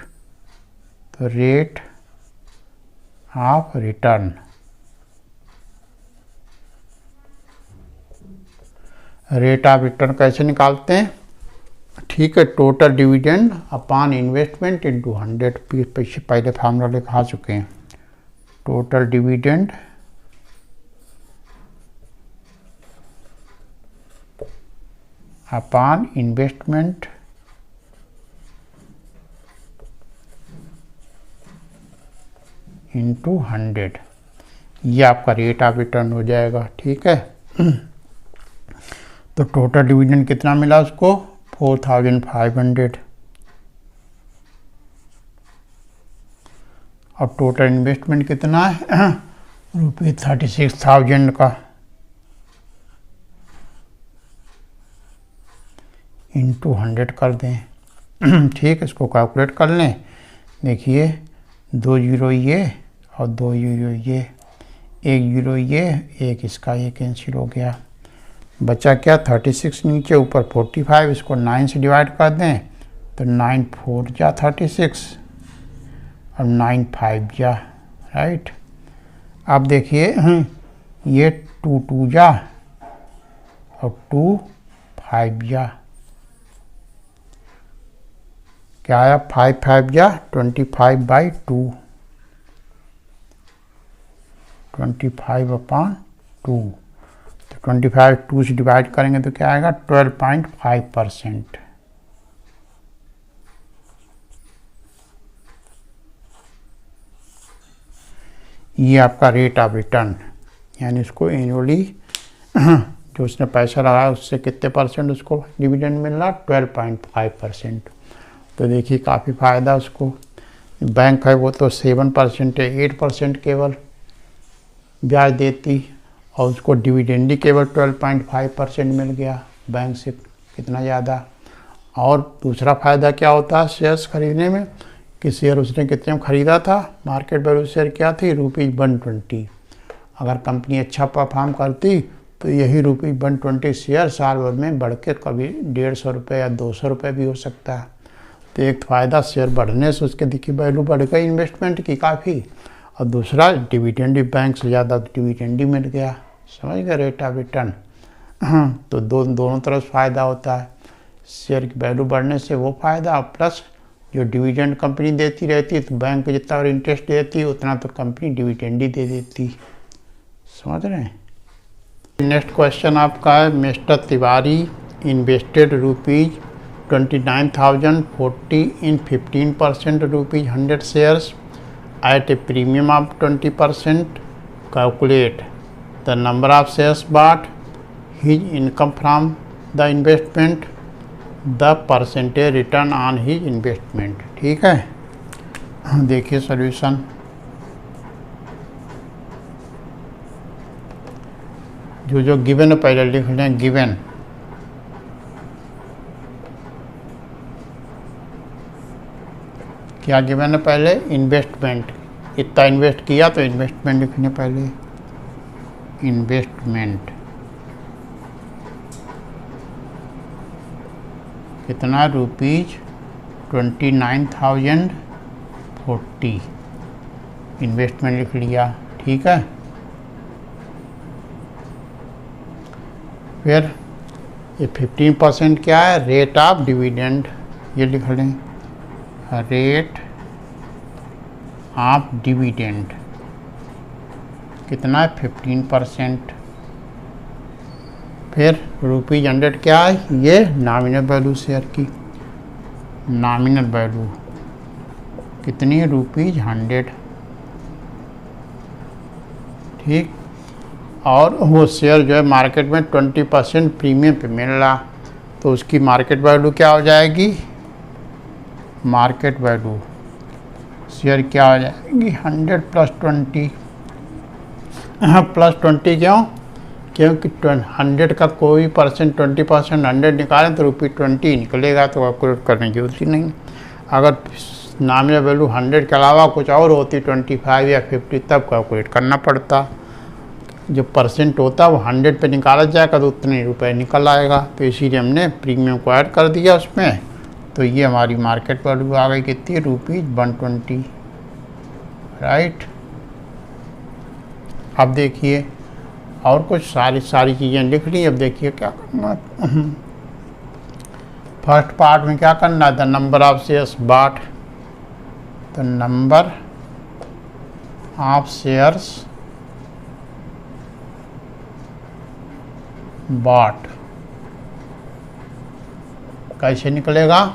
तो rate of return, rate of return कैसे निकालते हैं? ठीक है, total dividend upon investment into 100, पहले फार्मूला लिखा चुके हैं। Total dividend upon investment into 100, ये आपका रेट ऑफ रिटर्न हो जाएगा। ठीक है, तो टोटल डिविडेंड कितना मिला उसको? 4500। और टोटल इन्वेस्टमेंट कितना है? ₹36,000 का, इंटू 100 कर दें। ठीक, इसको कैलकुलेट कर लें। देखिए 2 जीरो ये और 2 जीरो ये, 1 जीरो ये, एक इसका ये कैंसिल हो गया, बचा क्या? 36 नीचे, ऊपर 45, इसको 9 से डिवाइड कर दें तो 9 4 जा 36 और 9 5 जा, राइट। अब देखिए ये 2 2 जा और 2 5 जा, क्या आया? 5 5 जा 25/2, 25/2, तो 25 2 से डिवाइड करेंगे तो क्या आएगा? 12.5%। ये आपका रेट ऑफ रिटर्न, यानी इसको एनुअली जो उसने पैसा लगाया उससे कितने परसेंट उसको डिविडेंड मिल रहा? 12.5%। तो देखिए काफ़ी फ़ायदा उसको। बैंक है वो तो 7% है, 8% केवल ब्याज देती, और उसको डिविडेंड ही केवल 12.5% मिल गया बैंक से, कितना ज़्यादा। और दूसरा फ़ायदा क्या होता है शेयर्स खरीदने में, कि शेयर उसने कितने में ख़रीदा था? मार्केट वैल्यू शेयर क्या थी? ₹120। अगर कंपनी अच्छा परफॉर्म करती तो यही ₹120 शेयर साल भर में बढ़ के कभी ₹150 या ₹200 भी हो सकता है। तो एक फ़ायदा शेयर बढ़ने से उसके देखिए वैल्यू बढ़ गई इन्वेस्टमेंट की काफ़ी, और दूसरा डिविडेंड बैंक से ज़्यादा डिविडेंड ही मिल गया, समझ गए? Rate of return. तो दोनों तरफ फ़ायदा होता है, शेयर की वैल्यू बढ़ने से वो फ़ायदा, प्लस जो डिविडेंड कंपनी देती रहती है तो बैंक जितना और इंटरेस्ट देती है उतना तो कंपनी डिविडेंड ही दे देती, समझ रहे हैं? नेक्स्ट क्वेश्चन आपका है, mister Tiwari invested ₹29,040 in 15% ₹100 shares at a premium of 20%. Calculate the number of shares bought, his income from the investment, the percentage return on his investment. ठीक है, देखिए सॉल्यूशन। जो गिवन है पहले लिख लें, गिवन क्या गिवन है? पहले इन्वेस्टमेंट, इतना इन्वेस्ट किया तो इन्वेस्टमेंट लिखने पहले, इन्वेस्टमेंट कितना? ₹29,040 इन्वेस्टमेंट लिख लिया। ठीक है, फिर ये 15% क्या है? रेट ऑफ डिविडेंड, ये लिख लें, रेट ऑफ डिविडेंड कितना है? 15%। फिर ₹100 क्या है? ये नॉमिनल वैल्यू शेयर की, नॉमिनल वैल्यू कितनी है? ₹100। ठीक, और वो शेयर जो है मार्केट में 20% प्रीमियम पे मिल रहा, तो उसकी मार्केट वैल्यू क्या हो जाएगी? मार्केट वैल्यू शेयर क्या हो जाएगी? 100 + 20। +20 क्यों? क्योंकि 100 का कोई परसेंट 20% 100 निकालें तो ₹20 निकलेगा, तो कैलकुलेट करने की जरूरत ही नहीं। अगर नॉमिनल वैल्यू 100 के अलावा कुछ और होती 25 या 50 तब कैलकुलेट करना पड़ता। जो परसेंट होता वो 100 पे निकाला जाएगा तो उतने रुपए निकल आएगा। तो इसीलिए हमने प्रीमियम को ऐड कर दिया उसमें। तो ये हमारी मार्केट वैल्यू आ गई कितनी, ₹120, राइट। अब देखिए और कुछ सारी चीज़ें लिख ली। अब देखिए क्या करना। फर्स्ट पार्ट में क्या करना है, the number of shares bot, the number of shares bought कैसे निकलेगा,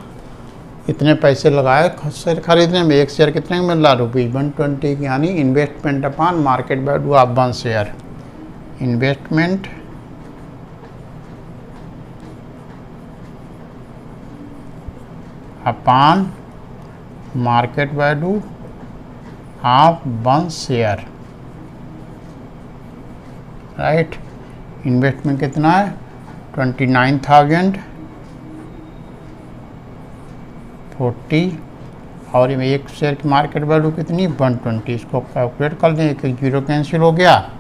इतने पैसे लगाए शेयर खरीदने में, एक शेयर कितने में मिल रहा, ₹120, यानी investment upon market value of 1 share, investment upon market value of 1 share, right. Investment कितना है, 29,040, और एक शेयर की मार्केट वैल्यू कितनी, 120। इसको कैलकुलेट कर लें, एक जीरो कैंसिल हो गया।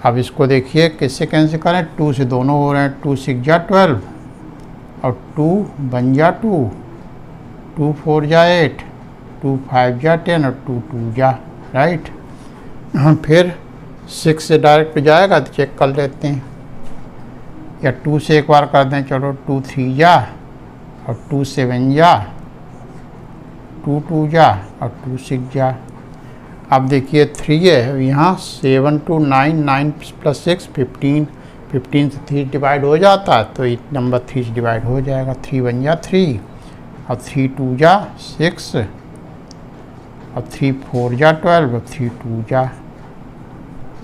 अब इसको देखिए किससे कैंसिल करें, 2 से दोनों हो रहे हैं, 2 6 जा 12 और 2 बन जा 2, 2 4 जा 8, 2 5 जा 10 और 2 2 जा, राइट। फिर 6 से डायरेक्ट जाएगा तो चेक कर लेते हैं, या 2 से एक बार कर दें, चलो 2 3 जा और 2 7 जा, 2 2 जा और 2 6 जा। अब देखिए 3 है यहाँ, 7 2 9, 9 + 6 15, 15 से 3 डिवाइड हो जाता है तो नंबर 3 से डिवाइड हो जाएगा, 3 बन जा 3 और 3 2 जा 6 और 3 4 जा 12 और 3 2 जा।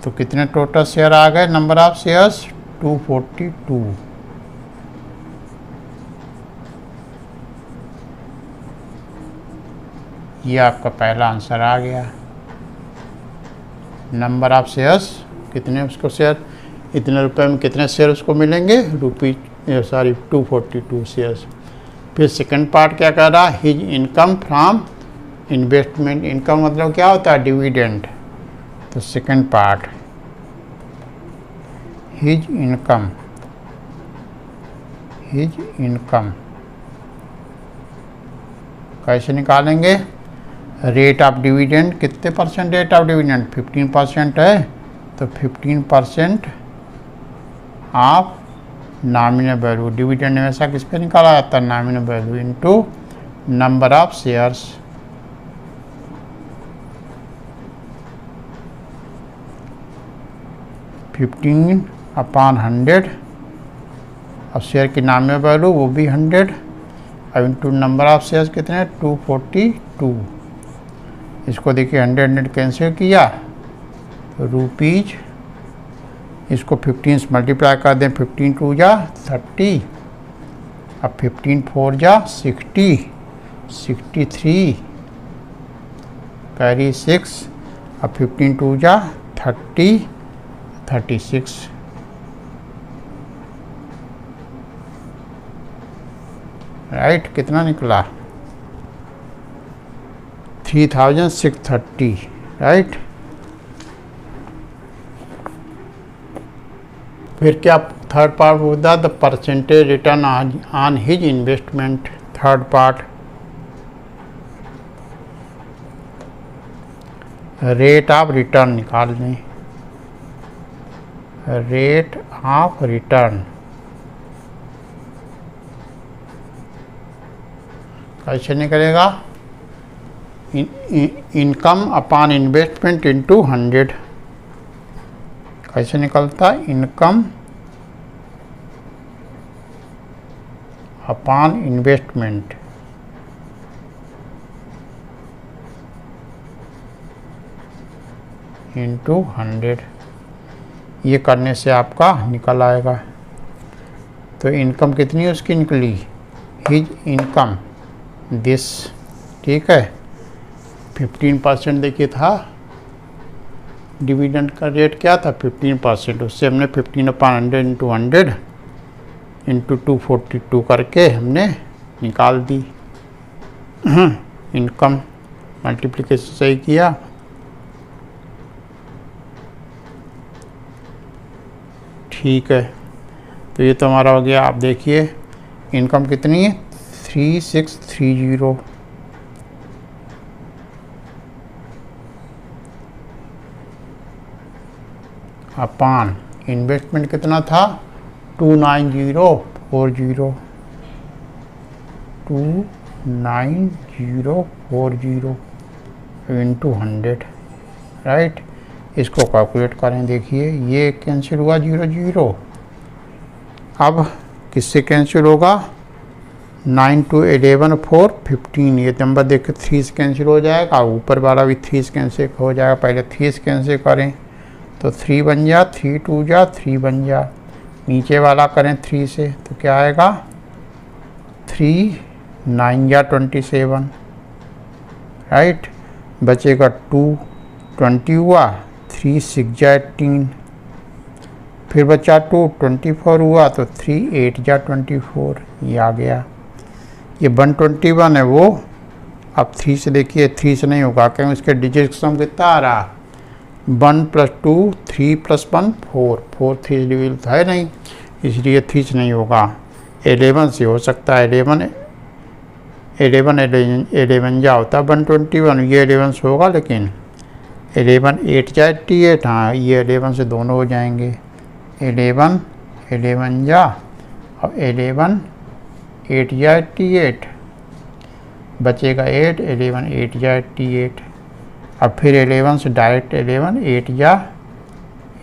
तो कितने टोटल शेयर आ गए, नंबर ऑफ शेयर्स 242। ये आपका पहला आंसर आ गया। नंबर ऑफ शेयर्स कितने, उसको शेयर इतने रुपए में कितने शेयर उसको मिलेंगे, ₹242 शेयर्स। फिर सेकंड पार्ट क्या कर रहा, his income from investment. Income मतलब क्या होता है, डिविडेंड। तो second part, his income, his income कैसे निकालेंगे, रेट ऑफ डिविडेंड, कितने परसेंट रेट ऑफ डिविडेंड, 15% है, तो 15% ऑफ नॉमिनल वैल्यू। डिविडेंड हमेशा किस पे निकाला जाता है, nominal value into number of shares. $15 upon 100, और शेयर की नॉमिनल वैल्यू वो भी 100, अब इनटू नंबर ऑफ शेयर्स कितने, 242। इसको देखिए 100 कैंसिल किया, रुपीज, इसको 15 से मल्टीप्लाई कर दें, 15 2 जा 30, अब 15 4 जा 60, 63 कैरी 6, अब 15 2 जा 30, 36, राइट। कितना निकला, 3630, राइट। फिर क्या थर्ड पार्ट होता है, the percentage return on his investment. Third part, rate of return निकाल लें, रेट ऑफ रिटर्न कैसे निकलेगा, इनकम अपॉन इन्वेस्टमेंट इनटू 100। कैसे निकलता है, इनकम अपॉन इन्वेस्टमेंट इनटू 100। ये करने से आपका निकल आएगा। तो इनकम कितनी उसकी निकली, हिज इनकम दिस, ठीक है। 15% देखिए था, डिविडेंड का रेट क्या था 15%, उससे हमने 15/100 इंटू 100 इंटू 242 करके हमने निकाल दी। इनकम मल्टीप्लिकेशन सही किया, ठीक है। तो ये तो हमारा हो गया। आप देखिए इनकम कितनी है, 3630 अपान इन्वेस्टमेंट कितना था, 29040 इंटू 100, राइट। इसको कैलकुलेट करें, देखिए ये कैंसिल हुआ 0 अब किससे कैंसिल होगा, 9 2 11 4 15, ये नंबर देख के 3 से कैंसिल हो जाएगा, ऊपर वाला भी 3 से कैंसिल हो जाएगा। पहले 3 से कैंसिल करें तो 3 बन जा, 3 2 जा 3 बन जा, नीचे वाला करें 3 से तो क्या आएगा, 3 9 जा 27, राइट। बचेगा 2 20 हुआ, 3 6 जा 18, फिर बचा 2 24 हुआ तो 3 8 जा 24, ये आ गया। ये 121 है वो, अब 3 से देखिए 3 से नहीं होगा क्योंकि इसके डिजिट सम कितना आ रहा, 1 + 2 3 + 1 4 4 3 डिविजल है नहीं, इसलिए 3 से नहीं होगा। 11 से हो सकता है, 11 जा होता है 121, ये 11 से होगा, लेकिन 11 8 जा 88, हाँ ये 11 से दोनों हो जाएंगे, 11 जा और 11 8 जा 88, बचेगा 8 11 8 जा 88, अब फिर 11 से डायरेक्ट 11 8 जा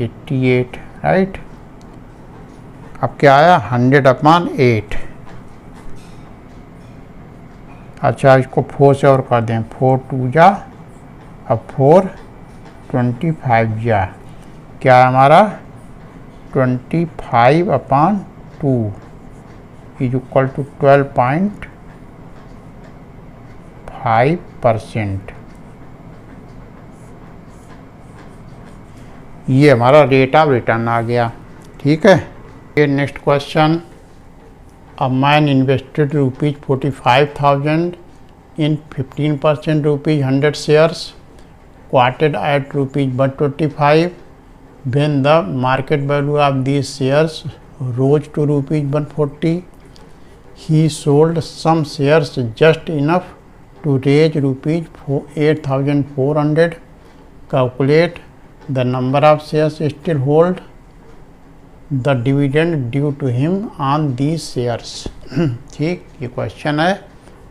88, राइट। अब क्या आया, 100/8। अच्छा इसको 4 से और कर दें, 4 2 जा, अब 4 25 जा, क्या हमारा 25/2 इज इक्वल टू 12.5%। ये हमारा रेट ऑफ रिटर्न आ गया, ठीक है। ये next question, a man invested ₹45,000 in 15% ₹100 shares quoted at ₹125. When the market value of these shares rose to ₹140, he sold some shares just enough to raise ₹8,400. Calculate the number of shares still hold the dividend due to him on these shares. ठीक, ये क्वेश्चन है,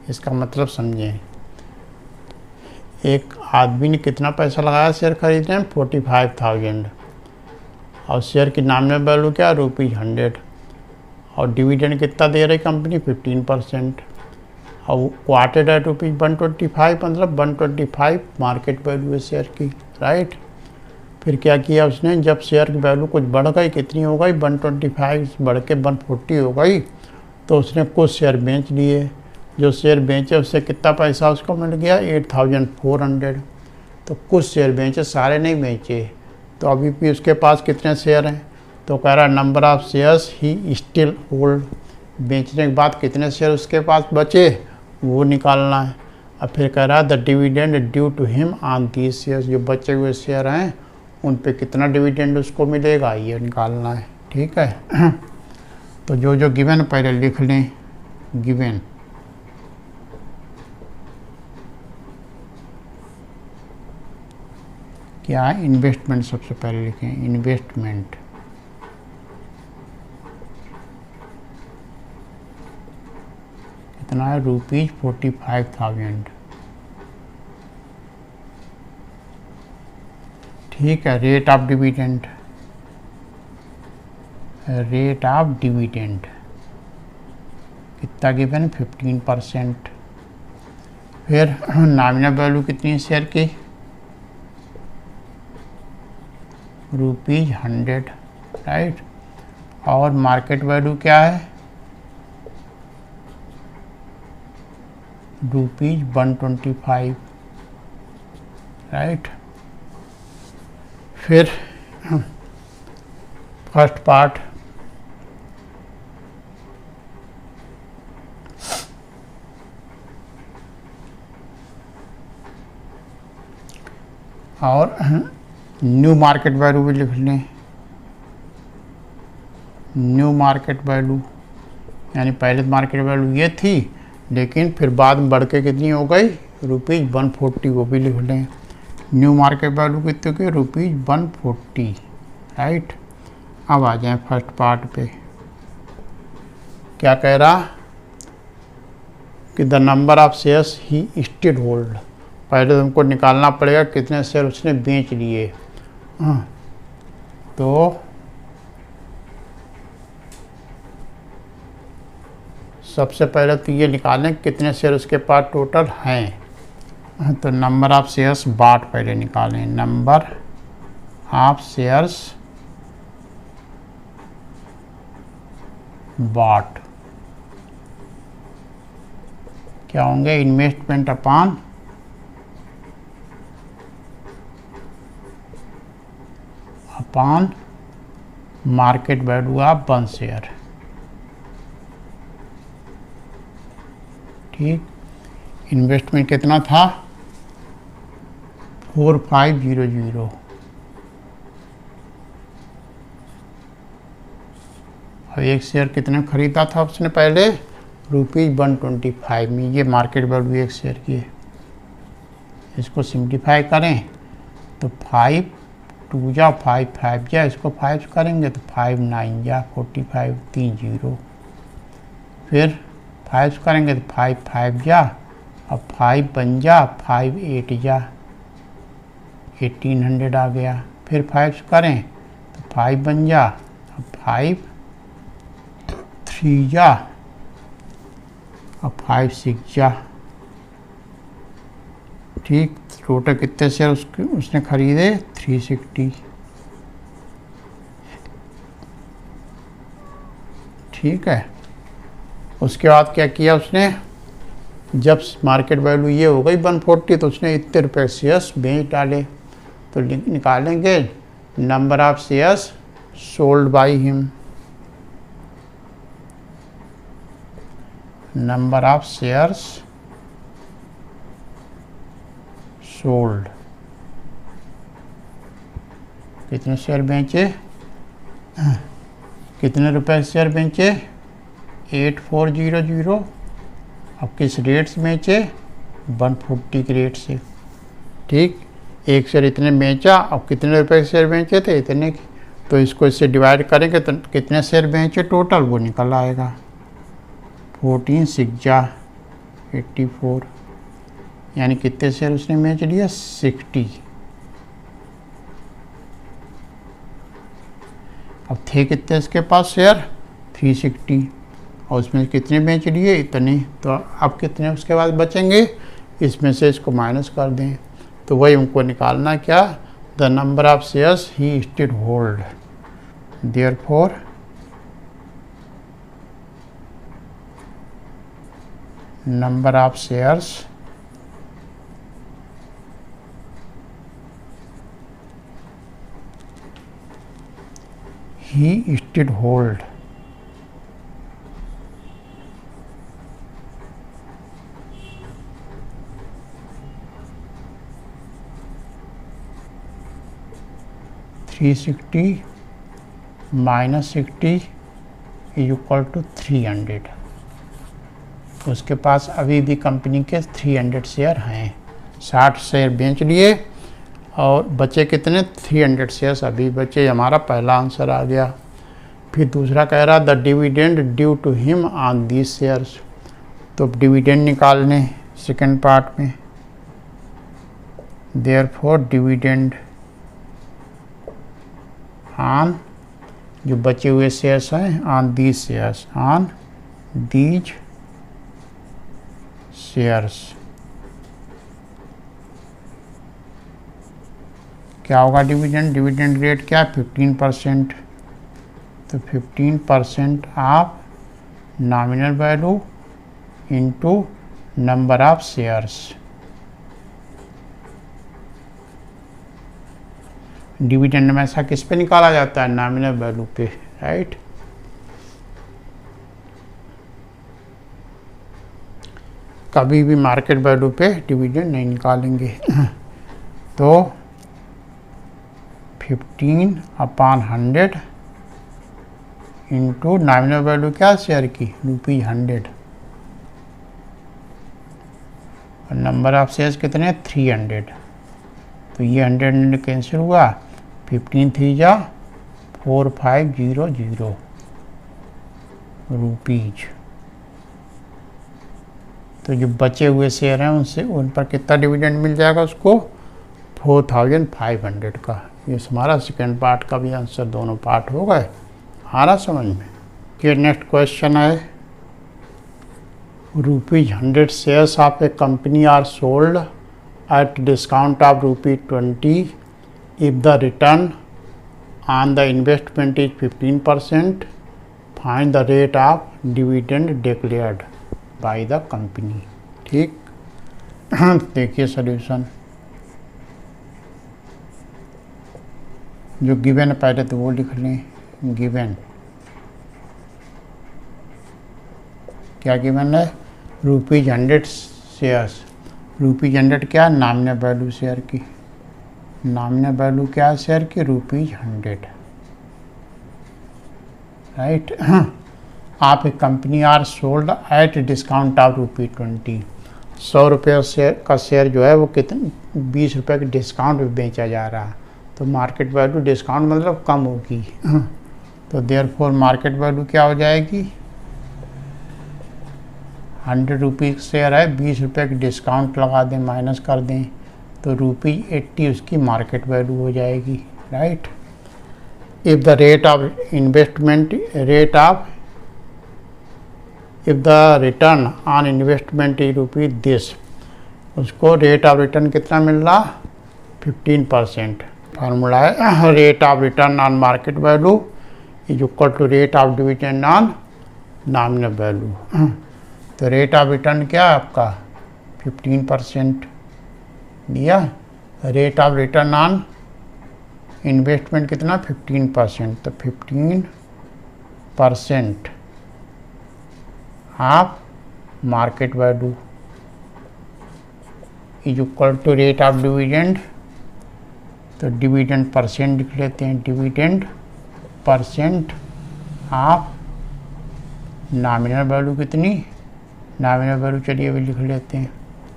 इसका मतलब समझें। एक आदमी ने कितना पैसा लगाया शेयर खरीदने में, 45,000, और शेयर की नॉमिनल वैल्यू क्या, ₹100, और डिविडेंड कितना दे रही कंपनी, 15%, और क्वार्टेड एट ₹125, मतलब 125 मार्केट वैल्यू है शेयर की, राइट। फिर क्या किया उसने, जब शेयर की वैल्यू कुछ बढ़ गई, कितनी हो गई, 125 बढ़ के 140 हो गई, तो उसने कुछ शेयर बेच लिए। जो शेयर बेचे उससे कितना पैसा उसको मिल गया, 8,400। तो कुछ शेयर बेचे, सारे नहीं बेचे, तो अभी भी उसके पास कितने शेयर हैं, तो कह रहा number of shares he still hold, बेचने के बाद कितने शेयर उसके पास बचे वो निकालना है। अब फिर कह रहा the dividend due to him on these shares, जो बचे हुए शेयर हैं उन पे कितना डिविडेंड उसको मिलेगा, ये निकालना है, ठीक है। तो जो जो गिवन पहले लिख लें, गिवन क्या है, इन्वेस्टमेंट सबसे पहले लिखें, इन्वेस्टमेंट कितना है, ₹45,000, ठीक है। Rate of dividend, rate of dividend कितना गिवन, 15%। फिर नॉमिनल वैल्यू कितनी है शेयर की, ₹100, राइट, और मार्केट वैल्यू क्या है, ₹125, राइट। फिर फर्स्ट पार्ट, और न्यू मार्केट वैल्यू भी लिख लें। न्यू मार्केट वैल्यू यानी पहले मार्केट वैल्यू ये थी, लेकिन फिर बाद में बढ़ के कितनी हो गई, ₹140, वो भी लिख लें। न्यू मार्केट वैल्यू कितने की, ₹140, राइट। अब आ जाए फर्स्ट पार्ट पे। क्या कह रहा कि the number of shares he still hold. पहले तुमको निकालना पड़ेगा कितने शेयर उसने बेच लिए। तो सबसे पहले तो ये निकालें कितने शेयर उसके पास टोटल हैं। तो नंबर ऑफ शेयर्स बाट पहले निकालें। नंबर ऑफ शेयर्स बाट क्या होंगे, investment upon market value of 1 share. ठीक, इन्वेस्टमेंट कितना था, 4500। और एक शेयर कितने खरीदा था उसने पहले, ₹125 में। ये मार्केट वैल्यू एक शेयर की है। इसको सिंप्लीफाई करें तो 5 2 जा 5 5 जा, इसको 5 करेंगे तो 5 9 जा 45 3 0। फिर 5 करेंगे तो 5 5 जा, अब 5 बन जा 5 8 जा 1800 आ गया। फिर 5 करें तो 5 बन जा, अब 5 3 जा, अब 5 6 जा। ठीक, टोटल कितने शेयर उसने खरीदे, 360। ठीक है, उसके बाद क्या किया उसने, जब मार्केट वैल्यू ये हो गई 140 तो उसने इतने रुपए शेयर्स बेच डाले। तो निकालेंगे number of shares sold by him. Number of shares sold, कितने शेयर बेचे, कितने रुपए शेयर बेचे, 8400। अब किस रेट से बेचे, 140 के रेट से। ठीक, एक शेयर इतने बेचा, अब कितने रुपए के शेयर बेचे थे, इतने। तो इसको इससे डिवाइड करेंगे तो कितने शेयर बेचे टोटल वो निकल आएगा। 14 6 जा 84, यानी कितने शेयर उसने बेच लिया, 60। अब थे कितने इसके पास शेयर, 360, और उसमें कितने बेच लिए, इतने। तो अब कितने उसके बाद बचेंगे, इसमें से इसको माइनस कर दें। तो वही हमको निकालना, क्या, the number of shares he still hold. Therefore number of shares he still hold -360 is equal to 300। उसके पास अभी भी कंपनी के 300 शेयर हैं। 60 शेयर बेच लिए और बचे कितने, 300 शेयर्स अभी बचे। हमारा पहला आंसर आ गया। फिर दूसरा कह रहा the dividend due to him on these shares. तो डिविडेंड निकालने सेकेंड पार्ट में। देयरफॉर डिविडेंड ऑन, जो बचे हुए शेयर्स हैं, on these shares, on these shares क्या होगा डिविडेंड, डिविडेंड रेट क्या, 15%। तो 15% of nominal value into number of shares. Dividend में ऐसा किस पे निकाला जाता है, नॉमिनल वैल्यू पे, राइट। कभी भी मार्केट वैल्यू पे डिविडेंड नहीं निकालेंगे। तो 15/100 इंटू नॉमिनल वैल्यू क्या शेयर की, ₹100, और नंबर ऑफ शेयर्स कितने, 300। तो ये 100 कैंसिल हुआ, 15 3 जा 4500 रुपीज। तो जो बचे हुए शेयर हैं उनसे उन पर कितना डिविडेंड मिल जाएगा उसको, 4500 का। ये हमारा सेकेंड पार्ट का भी आंसर, दोनों पार्ट हो गए। आ रहा समझ में। ये नेक्स्ट क्वेश्चन है, ₹100 shares of a company are sold at discount of ₹20 if the return on the investment is 15%, find the rate of dividend declared by the company. ठीक, देखिए सॉल्यूशन जो गिवन है पहले तो वो लिख लें। गिवन क्या गिवन है, ₹100 शेयर्स, ₹100 क्या, नॉमिनल वैल्यू शेयर की, नॉमिनल वैल्यू क्या है शेयर की, ₹100, राइट। आप एक company are sold at discount of ₹20, 100 रुपये शेयर का शेयर जो है वो कितने, 20 रुपये के डिस्काउंट में बेचा जा रहा है। तो मार्केट वैल्यू डिस्काउंट मतलब कम होगी, तो देयरफॉर मार्केट वैल्यू क्या हो जाएगी, 100 रुपीज़ शेयर है, 20 रुपये की डिस्काउंट लगा दें, माइनस कर दें, तो ₹80 उसकी मार्केट वैल्यू हो जाएगी, right. If the rate of investment if the return on investment is ₹this, उसको रेट ऑफ रिटर्न कितना मिल रहा, 15%। फार्मूला है rate of return on market value is equal to rate of dividend on nominal value. तो रेट ऑफ रिटर्न क्या है आपका, 15% दिया, rate of return on investment कितना, 15%, तो 15% of market value is equal to rate of dividend, तो डिविडेंड परसेंट लिख लेते हैं, dividend percent of nominal value कितनी, नॉमिनल वैल्यू चलिए अभी लिख लेते हैं।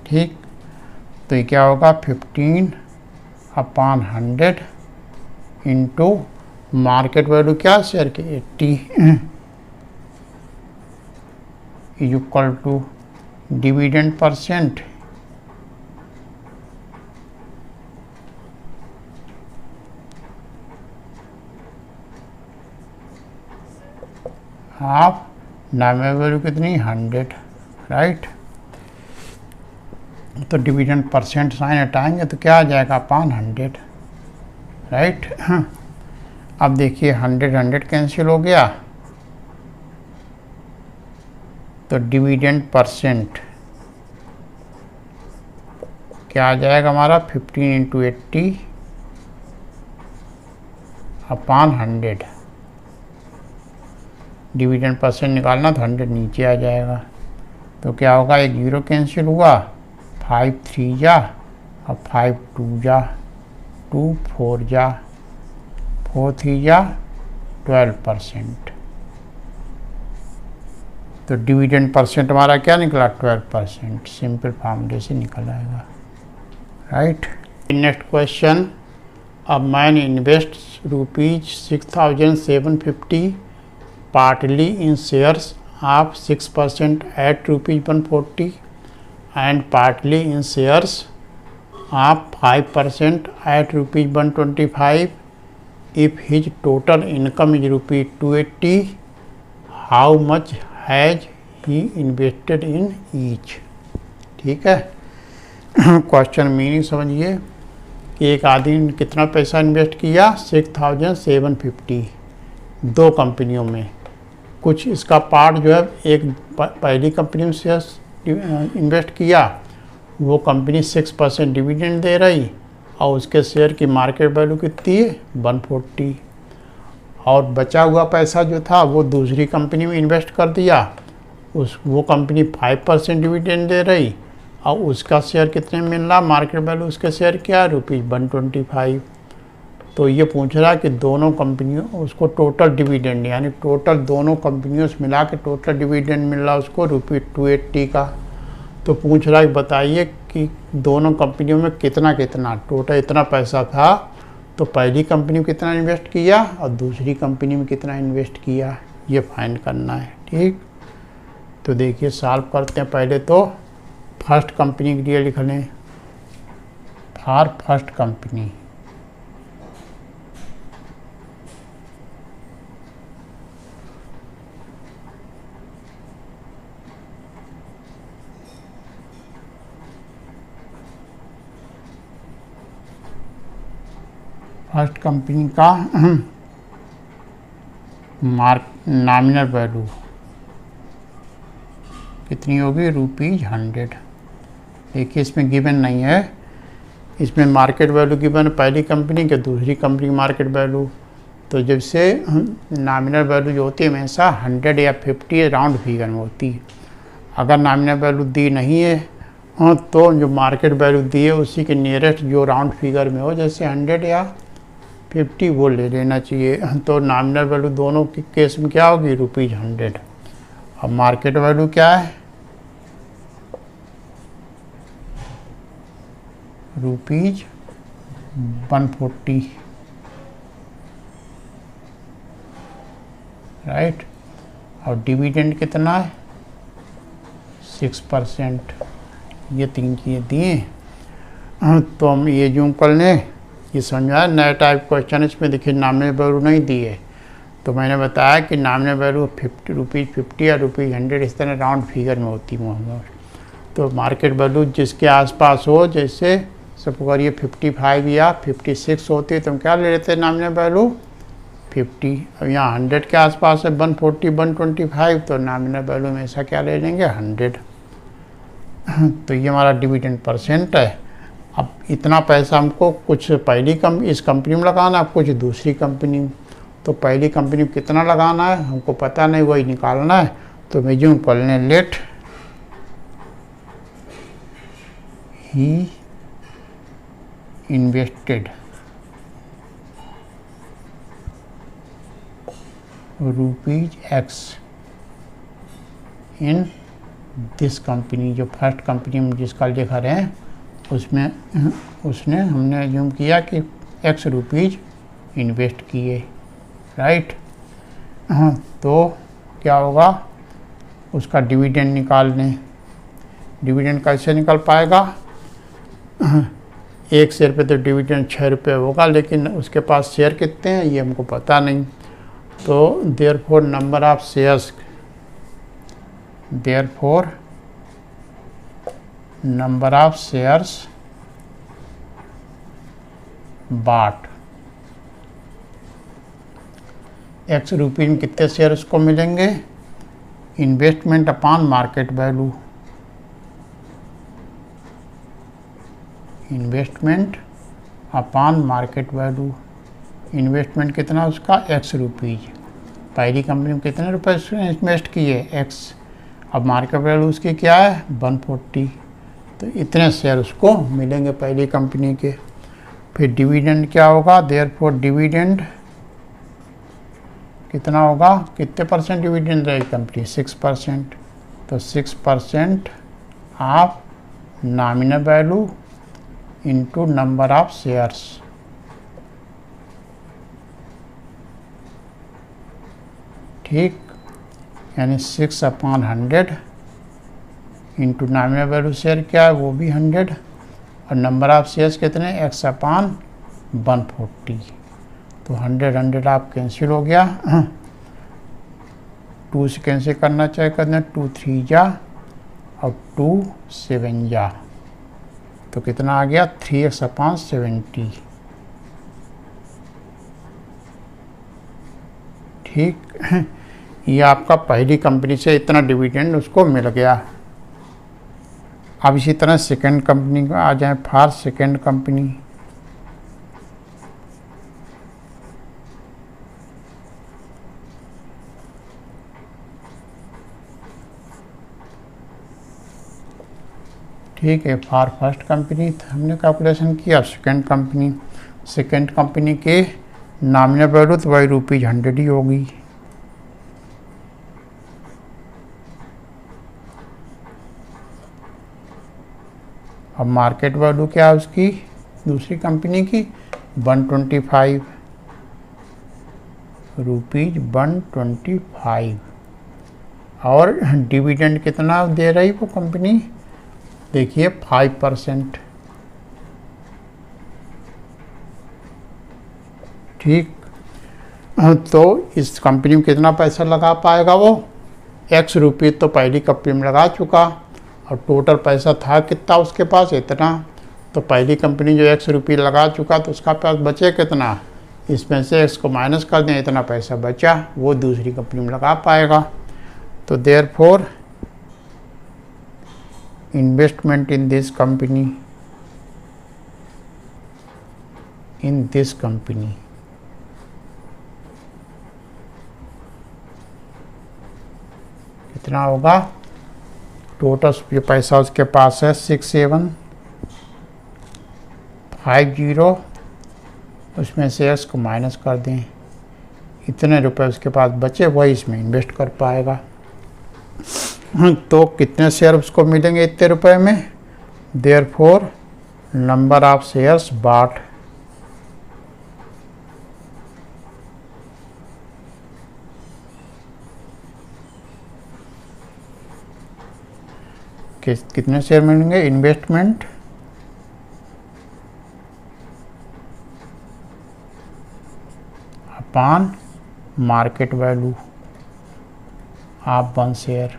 ठीक, तो ये क्या होगा, 15/100 इंटू मार्केट वैल्यू क्या शेयर के 80 is equal to dividend percent half nominal value कितनी, 100, राइट। तो डिविडेंड परसेंट साइन हटाएंगे तो क्या आ जाएगा, अपॉन 100, राइट। अब देखिए 100 कैंसिल हो गया, तो डिविडेंड परसेंट क्या आ जाएगा हमारा, 15 इंटू 80 अपॉन 100। डिविडेंड परसेंट निकालना तो 100 नीचे आ जाएगा, तो क्या होगा, एक 0 कैंसिल हुआ, 5 3 जा और 5 2 जा, 2 4 जा, 4 3 जा 12%। तो डिविडेंड परसेंट हमारा क्या निकला, 12%, सिंपल फार्मूले से निकल आएगा, right. Next question, a man invest ₹6,750 partly in shares of 6% at ₹140 and partly in shares of 5% at ₹125. If his total income is ₹280, how much has he invested in each? ठीक है, क्वेश्चन मीनिंग समझिए कि एक आदमी ने कितना पैसा इन्वेस्ट किया, 6,750 दो कंपनियों में। कुछ इसका पार्ट जो है एक पहली कंपनी में शेयर इन्वेस्ट किया, वो कंपनी 6% डिविडेंड दे रही और उसके शेयर की मार्केट वैल्यू कितनी है, 140, और बचा हुआ पैसा जो था वो दूसरी कंपनी में इन्वेस्ट कर दिया, वो कंपनी 5% डिविडेंड दे रही और उसका शेयर कितने में मिल रहा, मार्केट वैल्यू उसके शेयर क्या है, ₹125। तो ये पूछ रहा है कि दोनों कंपनियों उसको टोटल डिविडेंड यानी टोटल दोनों कंपनियों से मिला के टोटल डिविडेंड मिल रहा है उसको ₹280 का। तो पूछ रहा है बताइए कि दोनों कंपनियों में कितना कितना टोटल इतना पैसा था, तो पहली कंपनी में कितना इन्वेस्ट किया और दूसरी कंपनी में कितना इन्वेस्ट किया, ये फाइंड करना है। ठीक, तो देखिए सॉल्व करते हैं। पहले तो फर्स्ट कंपनी के लिए लिख लें, for first company. First company का नॉमिनल वैल्यू कितनी होगी, ₹100। देखिए इसमें गिवन नहीं है, इसमें मार्केट वैल्यू गिवन है पहली कंपनी के, दूसरी कंपनी की मार्केट वैल्यू। तो जब से नॉमिनल वैल्यू जो होती है हमेशा 100 या 50 राउंड फिगर में होती है। अगर नॉमिनल वैल्यू दी नहीं है तो जो मार्केट वैल्यू दी है उसी के नियरेस्ट जो राउंड फिगर में हो, जैसे 100 या 50 वो ले लेना चाहिए। तो नॉमिनल वैल्यू दोनों के केस में क्या होगी, ₹100। अब मार्केट वैल्यू क्या है, ₹140, राइट। और डिविडेंड कितना है, 6%। ये 3 चीज़ें दिए। तो हम ये जूम कर लें, ये समझा। नया टाइप क्वेश्चन इसमें देखिए नॉमिनल वैल्यू नहीं दी है, तो मैंने बताया कि नॉमिनल वैल्यू ₹50 या ₹100 इस तरह राउंड फिगर में होती है। तो मार्केट वैल्यू जिसके आसपास हो, जैसे सब अगर ये 55 या 56 होती है तो हम क्या ले लेते हैं नॉमिनल वैल्यू 50। अब यहाँ 100 के आसपास है 140 125, तो नॉमिनल वैल्यू में ऐसा क्या ले लेंगे 100। तो ये हमारा डिविडेंड परसेंट है। अब इतना पैसा हमको कुछ पहली इस कंपनी में लगाना है, कुछ दूसरी कंपनी में। तो पहली कंपनी में कितना लगाना है हमको पता नहीं, वही निकालना है। तो मैं जूम कर लें, let he invested ₹X in this company. जो फर्स्ट कंपनी में जिसका लिखा रहे हैं उसमें उसने हमने एज्यूम किया कि X रुपीज़ इन्वेस्ट किए, राइट। हाँ, तो क्या होगा, उसका डिविडेंड निकाल लें। डिविडेंड कैसे निकल पाएगा, 1 शेयर पे तो डिविडेंड ₹6 होगा, लेकिन उसके पास शेयर कितने हैं ये हमको पता नहीं। तो therefore number of shares, therefore number of shares बाट, X रुपीज़ में कितने शेयर उसको मिलेंगे, investment upon market value, investment upon market value. Investment कितना उसका X रुपीज़, पहली कंपनी में कितने रुपए इन्वेस्ट किए X। अब मार्केट वैल्यू उसकी क्या है 140, तो इतने शेयर उसको मिलेंगे पहली कंपनी के। फिर डिविडेंड क्या होगा, देयरफॉर डिविडेंड कितना होगा, कितने परसेंट डिविडेंड रहेगी कंपनी 6%। तो 6% of nominal value into number of shares, ठीक, यानी 6/100 इंटू नॉमिनल वैल्यू शेयर क्या है वो भी 100, और नंबर ऑफ शेयर्स कितने X/140। तो 100 आप कैंसिल हो गया, 2 से कैंसिल करना चाहिए, करना 2 3 जा और 2 7 जा, तो कितना आ गया 3X/70, ठीक। ये आपका पहली कंपनी से इतना डिविडेंड उसको मिल गया। अब इसी तरह सेकंड कंपनी को आ जाए, फॉर सेकंड कंपनी। ठीक है, फॉर फर्स्ट कंपनी हमने कैलकुलेशन किया, सेकंड कंपनी। सेकेंड कंपनी के नॉमिनल वैल्यू तो वही ₹100 ही होगी। अब मार्केट वैल्यू क्या है उसकी, दूसरी कंपनी की ₹125, ₹125। और डिविडेंड कितना दे रही वो कंपनी, देखिए 5%। ठीक, तो इस कंपनी में कितना पैसा लगा पाएगा वो, X रुपये तो पहली कंपनी में लगा चुका, और टोटल पैसा था कितना उसके पास, इतना। तो पहली कंपनी जो X रुपये लगा चुका तो उसका पास बचे कितना, इसमें से X को माइनस कर दें, इतना पैसा बचा वो दूसरी कंपनी में लगा पाएगा। तो therefore investment in this company, कितना होगा, टोटल जो पैसा उसके पास है 6750, उसमें से X को माइनस कर दें, इतने रुपए उसके पास बचे वही इसमें इन्वेस्ट कर पाएगा। तो कितने शेयर उसको मिलेंगे इतने रुपए में, therefore number of shares bot, कितने शेयर मिलेंगे, investment upon market value of 1 share.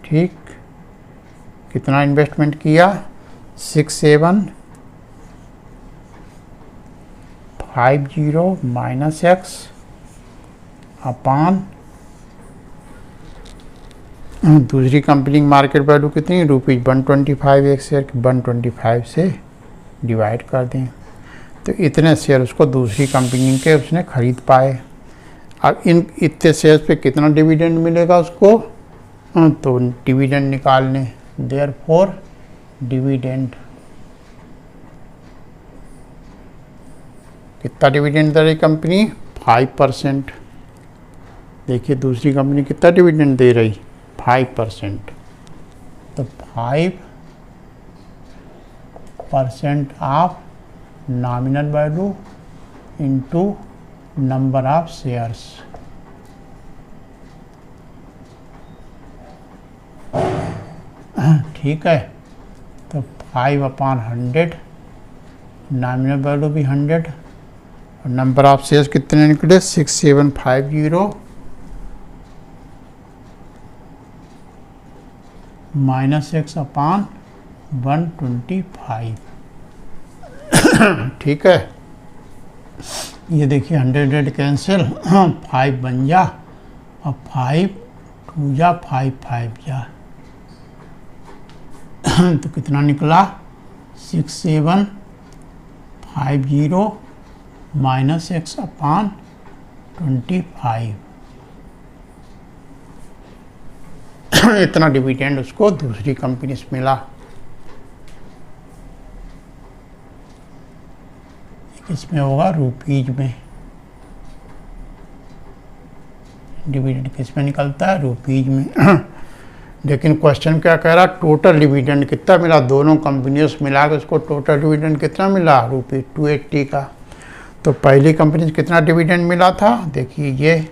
ठीक, कितना इन्वेस्टमेंट किया, 6750 माइनस X अपॉन दूसरी कंपनी की मार्केट वैल्यू कितनी, ₹125, एक शेयर की 125 से डिवाइड कर दें, तो इतने शेयर उसको दूसरी कंपनी के उसने खरीद पाए। अब इन इतने शेयर पे कितना डिविडेंड मिलेगा उसको, तो डिविडेंड निकालने, देयरफॉर डिविडेंड, कितना डिविडेंड दे रही कंपनी, 5%। देखिए दूसरी कंपनी कितना डिविडेंड दे रही, 5%। तो 5% of nominal value into number of shares. ठीक है, तो 5/100, नॉमिनल वैल्यू भी 100, और नंबर ऑफ शेयर्स कितने निकले, 6750 माइनस X अपॉन 125। ठीक है, ये देखिए 100 कैंसिल, 5 बन जा, और 5 2 जा 5 5 जा, तो कितना निकला, 6750 माइनस X अपॉन 25। इतना डिविडेंड उसको दूसरी कंपनी से मिला। इसमें होगा रुपीज में, डिविडेंड किस में निकलता है, रुपीज में। लेकिन क्वेश्चन क्या कह रहा, टोटल डिविडेंड कितना मिला, दोनों कंपनियों से मिला के उसको टोटल डिविडेंड कितना मिला, ₹280 का। तो पहली कंपनी से कितना डिविडेंड मिला था, देखिए ये,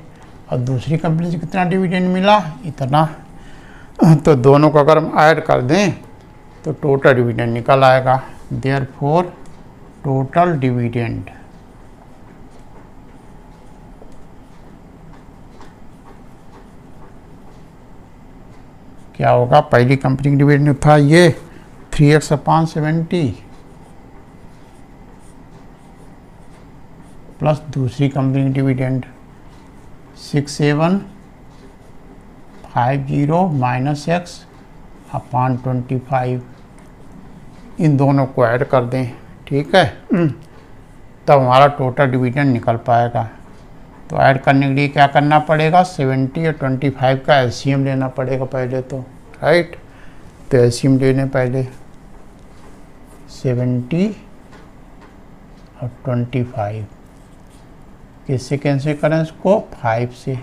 और दूसरी कंपनी से कितना डिविडेंड मिला, इतना। तो दोनों को अगर हम ऐड कर दें तो टोटल डिविडेंड निकल आएगा, देयरफॉर टोटल डिविडेंड क्या होगा, पहली कंपनी की डिविडेंड था ये 3x/70 प्लस दूसरी कंपनी की डिविडेंड 6750 माइनस X अपॉन 25। इन दोनों को ऐड कर दें, ठीक है, तब हमारा टोटल डिविडेंड निकल पाएगा। तो ऐड करने के लिए क्या करना पड़ेगा, 70 और 25 का एलसीएम लेना पड़ेगा पहले तो, राइट। तो एलसीएम लेने पहले 70 और 25 किससे कैंसिल करें इसको, 5 से,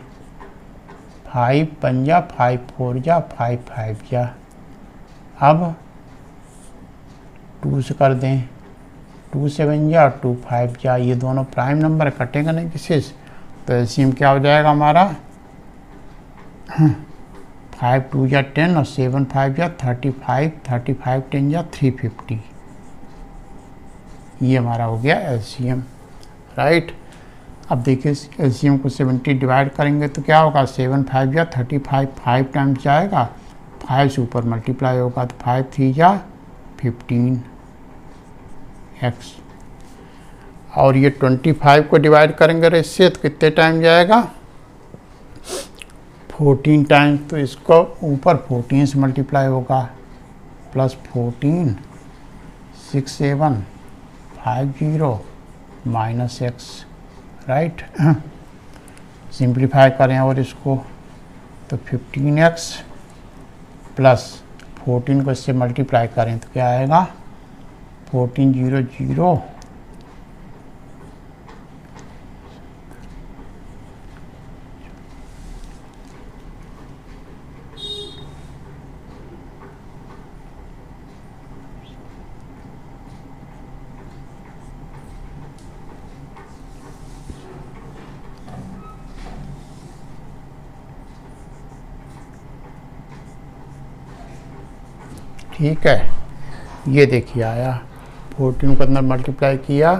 5 पंजा 5 4 जा 5 5 जा। अब 2 से कर दें, 2 7 जा 2 5 जा। ये दोनों प्राइम नंबर कटेगा नहीं किसी से, तो एलसीएम क्या हो जाएगा हमारा, 5 2 जा 10 और 7 5 जा 35, 35 10 जा 350। ये हमारा हो गया एलसीएम, राइट। अब देखिए एलसीएम को 70 डिवाइड करेंगे तो क्या होगा, 7 5 जा 35, 5 टाइम्स जाएगा, 5 से ऊपर मल्टीप्लाई होगा तो 5 3 जा 15x। और ये 25 को डिवाइड करेंगे इससे तो कितने टाइम जाएगा, 14 टाइम्स। तो इसको ऊपर 14 से मल्टीप्लाई होगा, plus 14 6 7 5 0 minus x, right. Simplify करें और इसको तो 15x प्लस 14 को इससे मल्टीप्लाई करें तो क्या आएगा, 14 0 0 ठीक है। ये देखिए आया, 14 को अंदर मल्टीप्लाई किया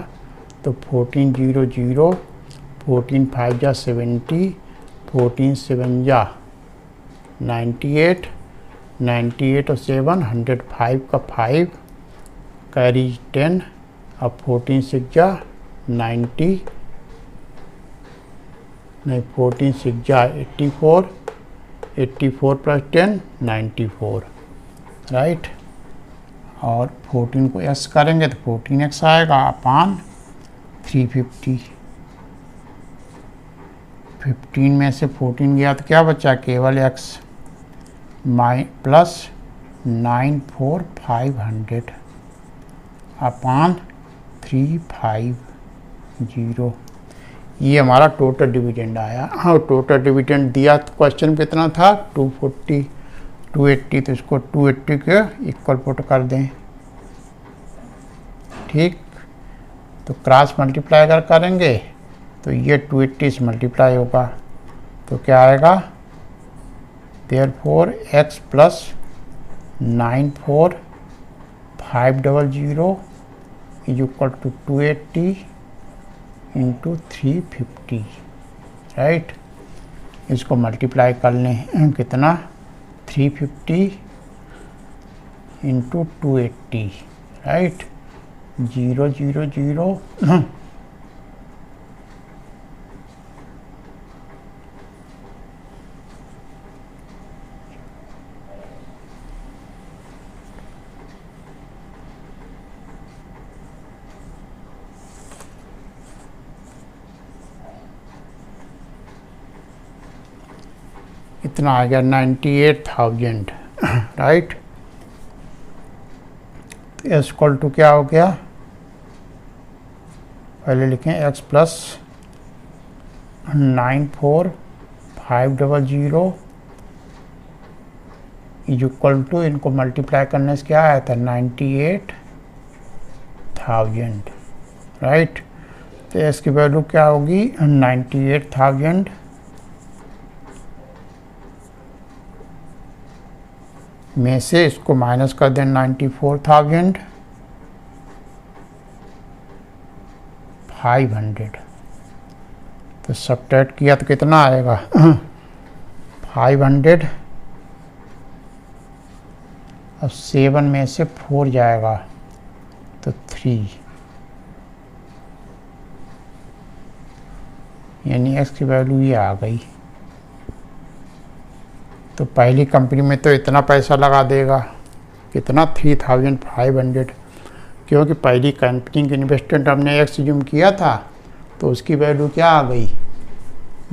तो 14 0 0, 14 5 जा 70, 14 7 जा 98, 98 और 7 105 का 5 कैरी 10, अब 14 6 जा 90, नहीं 14 6 जा 84, 84 प्लस 10 94, राइट। और 14 को s करेंगे तो 14x आएगा अपान 350। 15 में से 14 गया तो क्या बचा, केवल x प्लस 94500 अपान 350। ये हमारा टोटल डिविडेंड आया। हाँ, टोटल डिविडेंड दिया तो क्वेश्चन कितना था, 240 280, तो इसको 280 के इक्वल पुट कर दें, ठीक। तो क्रॉस मल्टीप्लाई अगर करेंगे तो ये 280 से मल्टीप्लाई होगा तो क्या आएगा, therefore x plus 94500 is equal to 280 into 350, right. इसको मल्टीप्लाई कर लें, कितना, 350 इंटू 280, राइट, 0 0 0 इतना आ गया 98,000, राइट। तो एस इक्वल टू क्या हो गया, पहले लिखें x plus 94500 is equal to, इनको मल्टीप्लाई करने से क्या आया था, 98,000, राइट। तो s की वैल्यू क्या होगी, 98,000 में से इसको माइनस कर दें 94,500, तो सब्ट्रैक्ट किया तो कितना आएगा 500, अब 7 में से 4 जाएगा तो 3, यानी x की वैल्यू ये आ गई। तो पहली कंपनी में तो इतना पैसा लगा देगा, कितना, 3500, क्योंकि पहली कंपनी के इन्वेस्टमेंट हमने x यूज किया था तो उसकी वैल्यू क्या आ गई,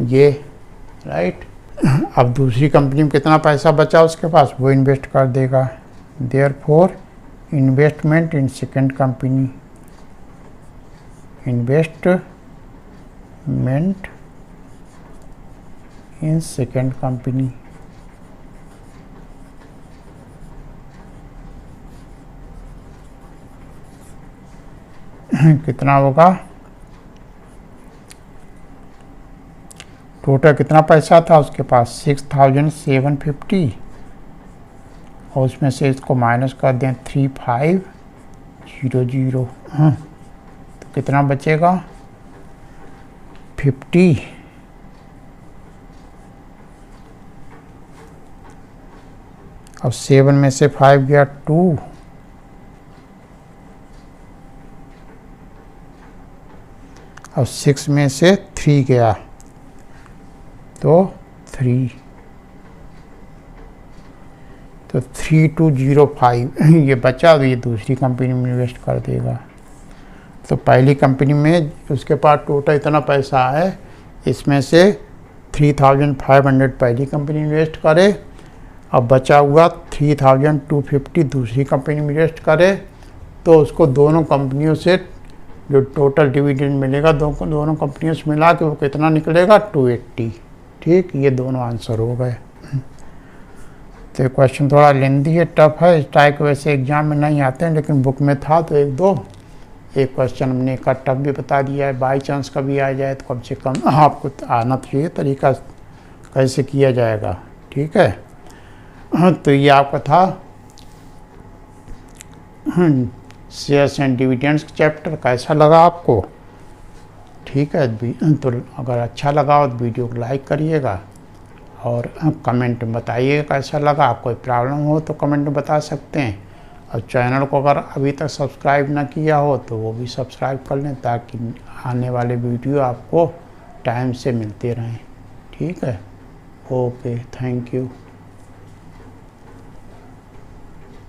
ये, राइट। अब दूसरी कंपनी में कितना पैसा बचा उसके पास, वो इन्वेस्ट कर देगा। Therefore investment in second company investment in second company. कितना होगा, टोटल कितना पैसा था उसके पास 6750, और उसमें से इसको माइनस कर दें 3500। तो कितना बचेगा 50। अब 7 में से 5 गया 2, अब 6 में से 3 गया तो 3, तो 3205 ये बचा, तो ये दूसरी कंपनी में इन्वेस्ट कर देगा। तो पहली कंपनी में उसके पास टोटल इतना पैसा है, इसमें से 3500 पहली कंपनी इन्वेस्ट करे, अब बचा हुआ 3250 दूसरी कंपनी में इन्वेस्ट करे, तो उसको दोनों कंपनियों से जो टोटल डिविडेंड मिलेगा दोनों कंपनियों से मिला के वो कितना निकलेगा 280। ठीक, ये दोनों आंसर हो गए। तो क्वेश्चन थोड़ा लेंदी है, टफ है, इस टाइप वैसे एग्जाम में नहीं आते हैं, लेकिन बुक में था तो एक क्वेश्चन हमने का टफ भी बता दिया है। बाई चांस कभी आ जाए तो कम से कम आपको आना चाहिए तरीका कैसे किया जाएगा। ठीक है, तो ये आपका था शेयर्स एंड डिविडेंड्स चैप्टर। कैसा लगा आपको? ठीक है, तो अगर अच्छा लगा हो तो वीडियो को लाइक करिएगा और कमेंट में बताइए कैसा लगा। आप कोई प्रॉब्लम हो तो कमेंट में बता सकते हैं, और चैनल को अगर अभी तक सब्सक्राइब ना किया हो तो वो भी सब्सक्राइब कर लें, ताकि आने वाले वीडियो आपको टाइम से मिलते रहें। ठीक है, ओके, थैंक यू।